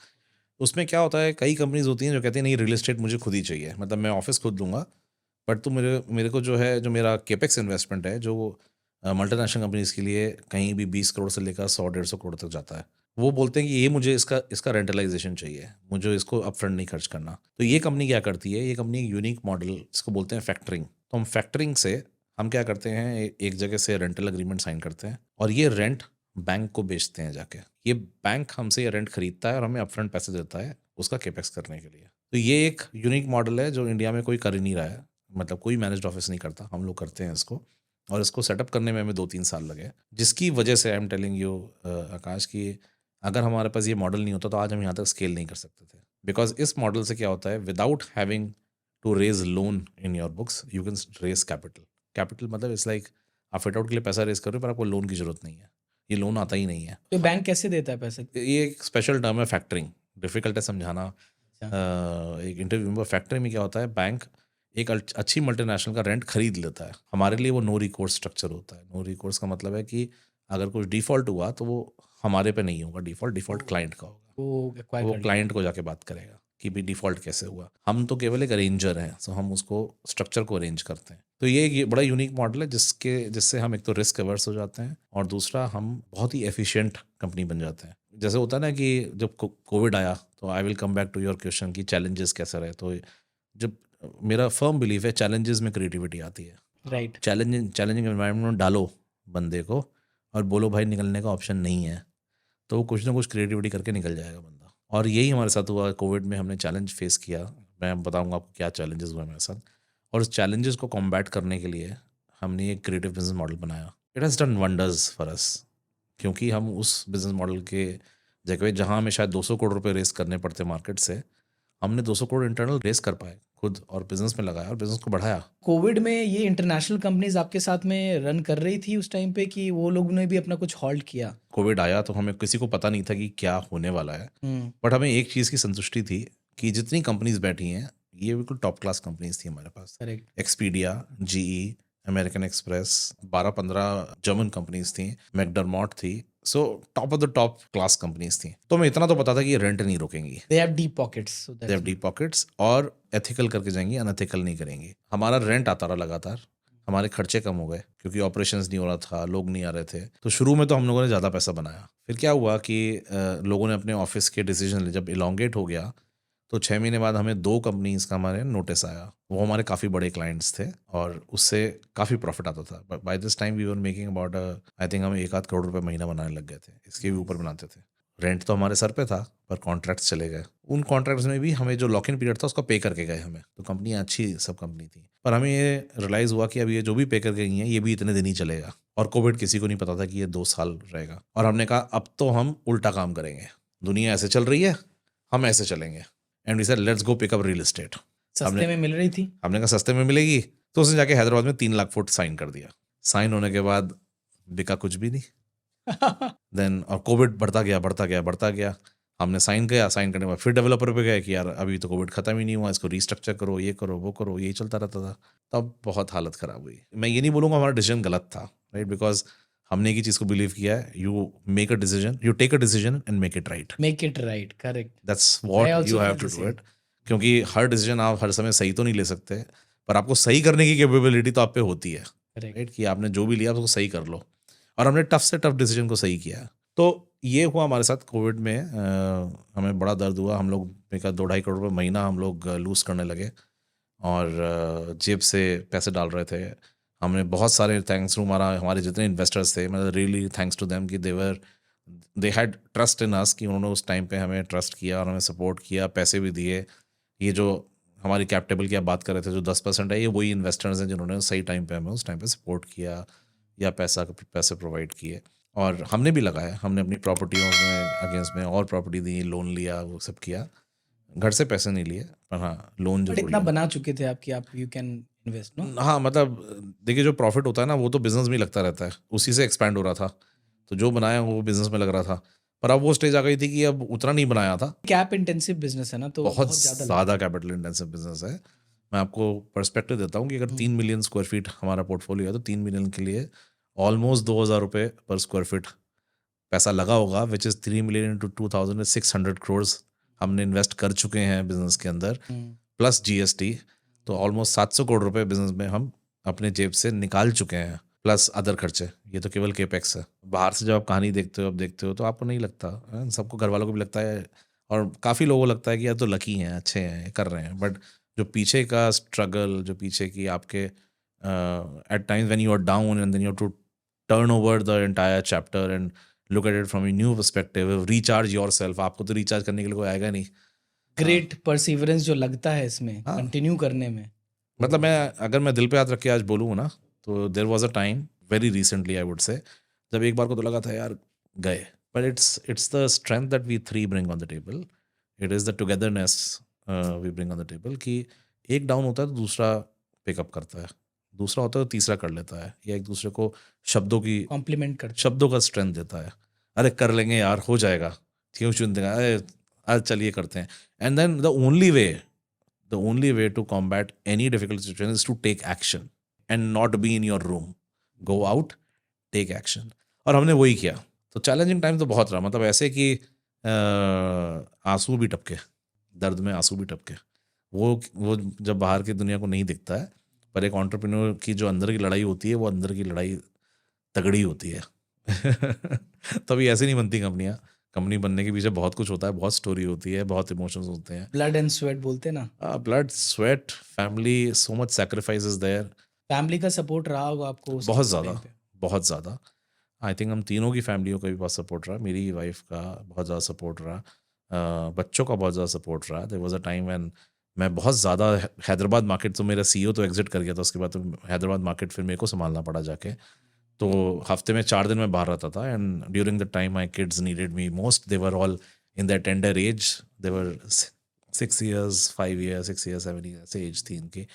उसमें क्या होता है, कई कंपनीज होती हैं जो कहती हैं नहीं, रियल एस्टेट मुझे खुद ही चाहिए, मतलब मैं ऑफिस खुद लूँगा, बट तो मेरे को जो है, जो मेरा केपेक्स इन्वेस्टमेंट है, जो मल्टीनेशनल कंपनीज के लिए कहीं भी 20 करोड़ से लेकर 100-150 करोड़ तक जाता है, वो बोलते हैं कि ये मुझे इसका रेंटलाइजेशन चाहिए, मुझे इसको अपफ्रंट नहीं खर्च करना. तो ये कंपनी क्या करती है, ये कंपनी एक यूनिक मॉडल जिसको बोलते हैं फैक्टरिंग. तो हम फैक्टरिंग से हम क्या करते हैं, एक जगह से रेंटल अग्रीमेंट साइन करते हैं और ये रेंट बैंक को बेचते हैं जाके. ये बैंक हमसे ये रेंट खरीदता है और हमें अपफ्रंट पैसे देता है उसका केपेक्स करने के लिए. तो ये एक यूनिक मॉडल है जो इंडिया में कोई कर ही नहीं रहा है, मतलब कोई मैनेज्ड ऑफिस नहीं करता, हम लोग करते हैं इसको. और इसको सेटअप करने में हमें 2-3 साल लगे, जिसकी वजह से आई एम टेलिंग यू आकाश, कि अगर हमारे पास ये मॉडल नहीं होता तो आज हम यहाँ तक स्केल नहीं कर सकते थे. बिकॉज इस मॉडल से क्या होता है, without having to raise loan in your books, you can raise capital. Capital मतलब इट्स लाइक आप फिट आउट के लिए पैसा रेज कर रहे हो पर आपको लोन की जरूरत नहीं है, ये लोन आता ही नहीं है. तो बैंक कैसे देता है पैसे? ये एक स्पेशल टर्म है फैक्टरिंग, डिफिकल्ट है समझाना. एक इंटरव्यू में फैक्टरिंग में क्या होता है, बैंक एक अच्छी मल्टीनेशनल का रेंट खरीद लेता है. हमारे लिए वो नो रिकोर्स स्ट्रक्चर होता है. नो रिकोर्स का मतलब है कि अगर कुछ डिफॉल्ट हुआ तो वो हमारे पे नहीं होगा, डिफॉल्ट क्लाइंट का होगा. वो क्लाइंट को जाके बात करेगा कि भी डिफॉल्ट कैसे हुआ. हम तो केवल एक अरेंजर हैं, सो हम उसको स्ट्रक्चर को अरेंज करते हैं. तो ये बड़ा यूनिक मॉडल है जिससे हम एक तो रिस्क अवर्स हो जाते हैं और दूसरा हम बहुत ही एफिशिएंट कंपनी बन जाते हैं. जैसे होता है ना कि जब कोविड आया, तो I will come back to your question कि चैलेंजेस कैसे रहे. तो जब मेरा फर्म बिलीफ है चैलेंजेस में क्रिएटिविटी आती है. राइट. चैलेंजिंग एनवायरनमेंट में डालो बंदे को और बोलो भाई निकलने का ऑप्शन नहीं है, तो वो कुछ ना कुछ क्रिएटिविटी करके निकल जाएगा बंदा. और यही हमारे साथ हुआ. कोविड में हमने चैलेंज फेस किया, मैं बताऊंगा आपको क्या चैलेंजेस हुए मेरे साथ. और उस चैलेंजेस को कॉम्बैट करने के लिए हमने एक क्रिएटिव बिजनेस मॉडल बनाया. It has done wonders for us, क्योंकि हम उस बिजनेस मॉडल के जगह जहाँ हमें शायद 200 करोड़ रुपये रेस करने पड़ते मार्केट से, हमने 200 करोड़ इंटरनल रेस कर पाए खुद और बिजनेस में लगाया और बिजनेस को बढ़ाया. कोविड में ये इंटरनेशनल कंपनीज आपके साथ में रन कर रही थी उस टाइम पे कि वो लोग ने भी अपना कुछ हॉल्ट किया? कोविड आया तो हमें किसी को पता नहीं था कि क्या होने वाला है, बट हमें एक चीज़ की संतुष्टि थी कि जितनी कंपनीज बैठी हैं ये बिल्कुल टॉप क्लास कंपनीज थी हमारे पास. Correct. Expedia, GE, American Express, 12-15 German companies थी, मैकडरमॉट थी. So top of the top class companies थी. तो हमें इतना तो पता था कि ये रेंट नहीं रोकेंगी, they have deep pockets, so they have deep pockets, और एथिकल करके जाएंगी, अनएथिकल नहीं करेंगी. हमारा रेंट आता रहा लगातार, हमारे खर्चे कम हो गए क्योंकि ऑपरेशंस नहीं हो रहा था, लोग नहीं आ रहे थे. तो शुरू में तो हम लोगों ने ज़्यादा पैसा बनाया. फिर क्या हुआ कि लोगों ने अपने ऑफिस के डिसीजन ले. जब इलोंगेट हो गया तो 6 महीने बाद हमें 2 कंपनीज का हमारे नोटिस आया. वो हमारे काफ़ी बड़े क्लाइंट्स थे और उससे काफ़ी प्रॉफिट आता था. By this time we were making about I think हम 1-8 करोड़ रुपए महीना बनाने लग गए थे. इसके भी ऊपर बनाते थे. रेंट तो हमारे सर पे था पर कॉन्ट्रैक्ट्स चले गए. उन कॉन्ट्रैक्ट्स में भी हमें जो लॉक इन पीरियड था उसको पे करके गए हमें. तो कंपनियाँ अच्छी सब कंपनी थी, पर हमें ये रियलाइज़ हुआ कि अब ये जो भी पे करके गई हैं ये भी इतने दिन ही चलेगा. और कोविड किसी को नहीं पता था कि ये 2 साल रहेगा. और हमने कहा अब तो हम उल्टा काम करेंगे, दुनिया ऐसे चल रही है, हम ऐसे चलेंगे. And we said let's go pick up real estate. सस्ते में मिल रही थी. हमने कहा सस्ते में मिलेगी, तो उसने जाके हैदराबाद में 3 लाख फुट साइन कर दिया. साइन होने के बाद बिका कुछ भी नहीं. देन और कोविड बढ़ता गया. हमने साइन किया, साइन करने के बाद फिर डेवलपर पे गए कि यार अभी तो कोविड खत्म ही नहीं हुआ, इसको रीस्ट्रक्चर करो, ये करो वो करो, यही चलता रहता था. तब बहुत हालत ख़राब हुई. मैं ये नहीं बोलूँगा हमारा डिसीजन गलत था, राइट, बिकॉज हमने एक ही चीज़ को बिलीव किया है, you make a decision, you take a decision and make it right. Make it right. Correct. That's what you have to do it. क्योंकि हर डिसीजन आप हर समय सही तो नहीं ले सकते, पर आपको सही करने की कैपेबिलिटी तो आप पे होती है, राइट, कि आपने जो भी लिया उसको सही कर लो. और हमने टफ से टफ डिसीजन को सही किया। तो ये हुआ हमारे साथ कोविड में। हमें बड़ा दर्द हुआ। हम लोग मेरे 2-2.5 करोड़ रुपये महीना हम लोग लूज़ करने लगे और जेब से पैसे डाल रहे थे। हमने बहुत सारे थैंक्स टू हमारे जितने इन्वेस्टर्स थे, मतलब रियली थैंक्स टू देम कि दे हैड ट्रस्ट इन अस, कि उन्होंने उस टाइम पे हमें ट्रस्ट किया और हमें सपोर्ट किया, पैसे भी दिए। ये जो हमारी कैप टेबल की आप बात कर रहे थे, जो 10% है, ये वही इन्वेस्टर्स हैं जिन्होंने सही टाइम पे हमें उस टाइम पे सपोर्ट किया या पैसे प्रोवाइड किए। और हमने भी लगाया, हमने अपनी प्रॉपर्टियों में अगेंस्ट में और प्रॉपर्टी दी, लोन लिया, वो सब किया। घर से पैसे नहीं लिए, पर हाँ लोन बट जरूर इतना लिया। बना चुके थे आपकी, आप यू कैन इन्वेस्ट नो। हाँ मतलब देखिए, जो प्रॉफिट होता है ना वो तो बिजनेस में ही लगता रहता है, उसी से एक्सपैंड हो रहा था। तो जो बनाया वो बिजनेस में लग रहा था, पर अब वो स्टेज आ गई थी कि अब उतना नहीं बनाया था। कैप इंटेंसिव बिजनेस है ना, तो बहुत बहुत ज़्यादा लगता ज़्यादा कैपिटल इंटेंसिव बिजनेस है। मैं आपको पर्सपेक्टिव देता हूँ कि अगर 3 मिलियन स्क्वायर फीट हमारा पोर्टफोलियो है, तो 3 मिलियन के लिए ऑलमोस्ट 2,000 रुपये पर स्क्वायर फीट पैसा लगा होगा, which is 3 million into 2,600 crore हमने इन्वेस्ट कर चुके हैं बिजनेस के अंदर, है। Plus GST. तो ऑलमोस्ट 700 करोड़ रुपए बिजनेस में हम अपने जेब से निकाल चुके हैं, प्लस अदर खर्चे। ये तो केवल केपेक्स है। बाहर से जब आप कहानी देखते हो, अब देखते हो तो आपको नहीं लगता है? सबको, घर वालों को भी लगता है और काफ़ी लोगों को लगता है कि यार तो लकी हैं, अच्छे हैं, कर रहे हैं। बट जो पीछे का स्ट्रगल, जो पीछे की आपके at times when you are down and then you have to turn over the entire chapter and look at it from a new perspective, recharge yourself. आपको तो रिचार्ज करने के लिए कोई आएगा नहीं। ग्रेट परसिवरेंस जो लगता है इसमें हाँ। कंटिन्यू करने में। मतलब अगर मैं दिल पे हाथ रख के आज बोलूँ ना, तो there was a time very recently I would say, जब एक बार को तो लगा था यार गए। But it's the strength that we three bring on the table, it is the togetherness we bring on the table, कि एक डाउन होता है तो दूसरा पिकअप करता है, दूसरा होता है तो तीसरा कर लेता है, या एक दूसरे को कॉम्प्लीमेंट करते शब्दों का स्ट्रेंथ देता है। अरे कर लेंगे यार, हो जाएगा, क्यों चुनते हैं, अरे आज चलिए करते हैं। And then the only way to combat any difficult situation is to take action and not be in your room. Go out, take action. और हमने वही किया। तो चैलेंजिंग टाइम तो बहुत रहा, मतलब ऐसे कि आंसू भी टपके, दर्द में आंसू भी टपके। वो जब बाहर की दुनिया को नहीं दिखता है, पर एक एंटरप्रेन्योर की जो अंदर की लड़ाई होती है, वो अंदर की लड़ाई तगड़ी होती है। तभी ऐसे नहीं बनती कंपनियां। कंपनी बनने के पीछे बहुत कुछ होता है, बहुत स्टोरी होती है, बहुत इमोशंस होते हैं। ब्लड एंड स्वेट बोलते ना। Blood, sweat, family, so much sacrifice is there. Family का सपोर्ट रहा होगा आपको उस बहुत टाइम ज़्यादा, पे। बहुत ज़्यादा। आई थिंक हम तीनों की फैमिलियों का भी बहुत सपोर्ट रहा, मेरी वाइफ का बहुत ज़्यादा सपोर्ट रहा, बच्चों का बहुत ज़्यादा सपोर्ट रहा। There was a time when मैं बहुत ज़्यादा हैदराबाद मार्केट, तो मेरा सीईओ तो एग्जिट कर गया था, उसके बाद तो हैदराबाद मार्केट फिर मेरे को संभालना पड़ा जाके। तो हफ्ते में 4 दिन मैं बाहर रहता था, and during the time my kids needed me most. They were all in that tender as, they were 6 years 5 years 6 years 7 years ऐसे एज थी इनकी।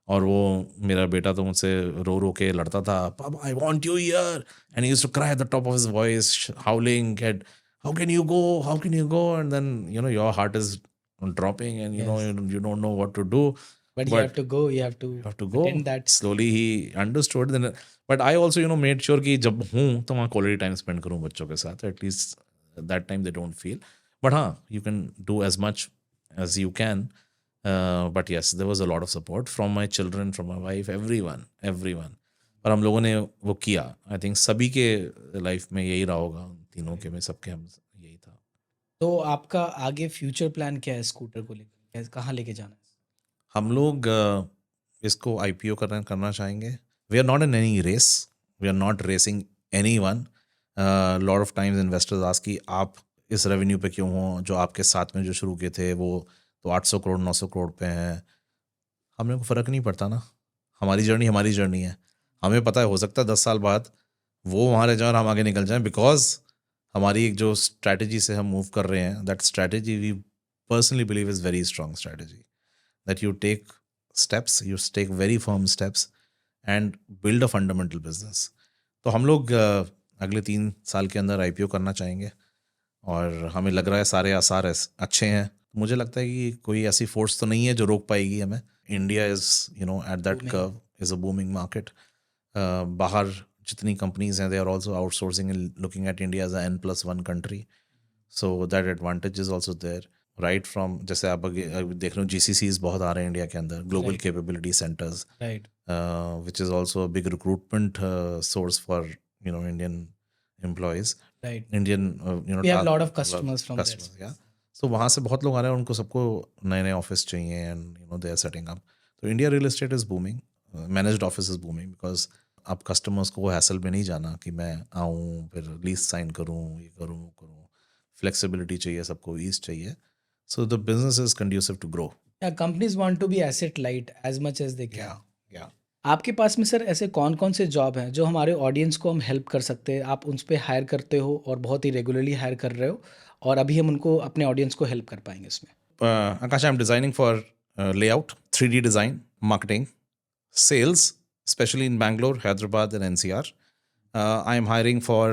और वो मेरा बेटा तो मुझसे रो रो के लड़ता था, पापा I want you here, and he used to cry at the top of his voice, howling at how can you go, how can you go, and then your heart is dropping, and Yes. you don't know what to do. But you have But to go, you have to you have to go. attend that. Slowly he understood. Then, but I also made sure कि जब हूँ तो वहाँ quality time spend करूँ बच्चों के साथ, at least that time they don't feel. But हाँ, you can do as much as you can. But yes, there was a lot of support from my children, from my wife, everyone. और हम लोगों ने वो किया। I think सभी के life में यही रहा होगा, तीनों के में, सबके हम यही था। तो आपका आगे फ्यूचर प्लान क्या है स्कूटर को लेकर, कहाँ लेके जाना है? हम लोग इसको आईपीओ करना चाहेंगे। We are not in any race, we are not racing anyone. Lot of times investors ask कि आप इस रेवेन्यू पे क्यों हो, जो आपके साथ में जो शुरू किए थे वो तो 800 करोड़ 900 करोड़ पे हैं। हमें को फ़र्क नहीं पड़ता ना, हमारी जर्नी है। हमें पता है हो सकता है 10 साल बाद वो वहाँ रह जाए और हम आगे निकल जाएं, बिकॉज हमारी एक जो स्ट्रैटेजी से हम मूव कर रहे हैं, that strategy we personally believe is very strong strategy, that you take steps, you take very firm steps and build a fundamental business. तो हम लोग अगले 3 साल के अंदर आईपीओ करना चाहेंगे, और हमें लग रहा है सारे आसार अच्छे हैं। मुझे लगता है कि कोई ऐसी फोर्स तो नहीं है जो रोक पाएगी हमें। India is at that curve, is a booming market. बाहर जितनी कंपनीज हैं, they are also outsourcing and looking at India as N+1 country. So that advantage is also there. Right from, जैसे आप अभी देख रहे हो GCCs बहुत आ रहे हैं इंडिया के अंदर, global capability centres, right. Which is also big recruitment source for Indian employees, Right. Indian We have a lot of customers from there. customers, yeah. So वहाँ से बहुत लोग आ रहे हैं, उनको सबको नए नए ऑफिस चाहिए, and they are setting up. तो India real estate is booming, managed office is booming, because अब कस्टमर्स को वो हैसल में नहीं जाना कि मैं आऊँ फिर लीज साइन करूँ, ये करूँ वो करूँ. फ्लेक्सिबिलिटी चाहिए सबको, ईज चाहिए. So the business is conducive to grow. Yeah, companies want to be asset light as much as they can. या आपके पास में सर ऐसे कौन कौन से जॉब हैं जो हमारे ऑडियंस को हम हेल्प कर सकते हैं, आप उन पे हायर करते हो और बहुत ही रेगुलरली हायर कर रहे हो, और अभी हम उनको अपने ऑडियंस को हेल्प कर पाएंगे इसमें? Akash, I'm designing for layout, 3D design, marketing, sales, especially in Bangalore, Hyderabad, and NCR. I'm hiring for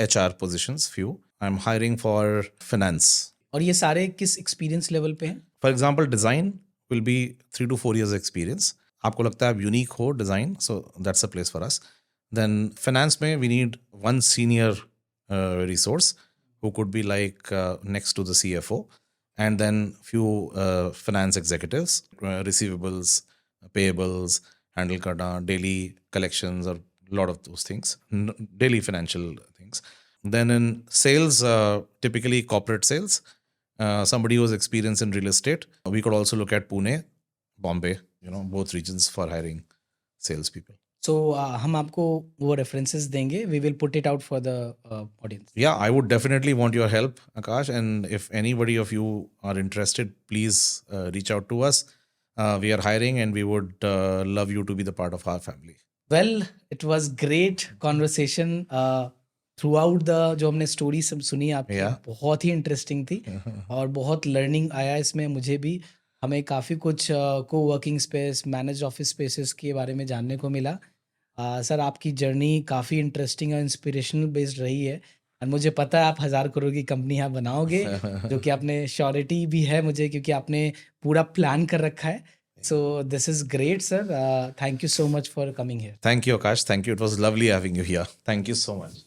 HR positions, few. I'm hiring for finance. और ये सारे किस एक्सपीरियंस लेवल पे हैं? For example, design will be 3 to 4 years experience. आपको लगता है आप यूनिक हो design, so that's a place for us. Then finance में we need one senior resource who could be like next to the CFO, and then few finance executives, receivables, payables, handle karna, daily collections, or lot of those things, daily financial things. Then in sales, typically corporate sales, somebody who has experience in real estate. We could also look at Pune, Bombay, both regions for hiring salespeople. So हम आपको वो references देंगे, we will put it out for the audience. Yeah, I would definitely want your help, Akash. And if anybody of you are interested, please reach out to us. We are hiring, and we would love you to be the part of our family. Well it was great conversation through out the, जो हमने story सब सुनी आपकी, Yeah. बहुत ही interesting थी और बहुत learning आया इसमें मुझे भी. हमें काफ़ी कुछ को working space, manage office spaces के बारे में जानने को मिला. सर आपकी जर्नी काफ़ी इंटरेस्टिंग और इंस्पिरेशनल बेस्ड रही है, और मुझे पता है आप 1000 करोड़ की कंपनी यहाँ बनाओगे, जो कि आपने श्योरिटी भी है मुझे, क्योंकि आपने पूरा प्लान कर रखा है. So this is great sir, thank you so much for coming here. Thank you, Akash. Thank you. It was lovely having you here. Thank you so much.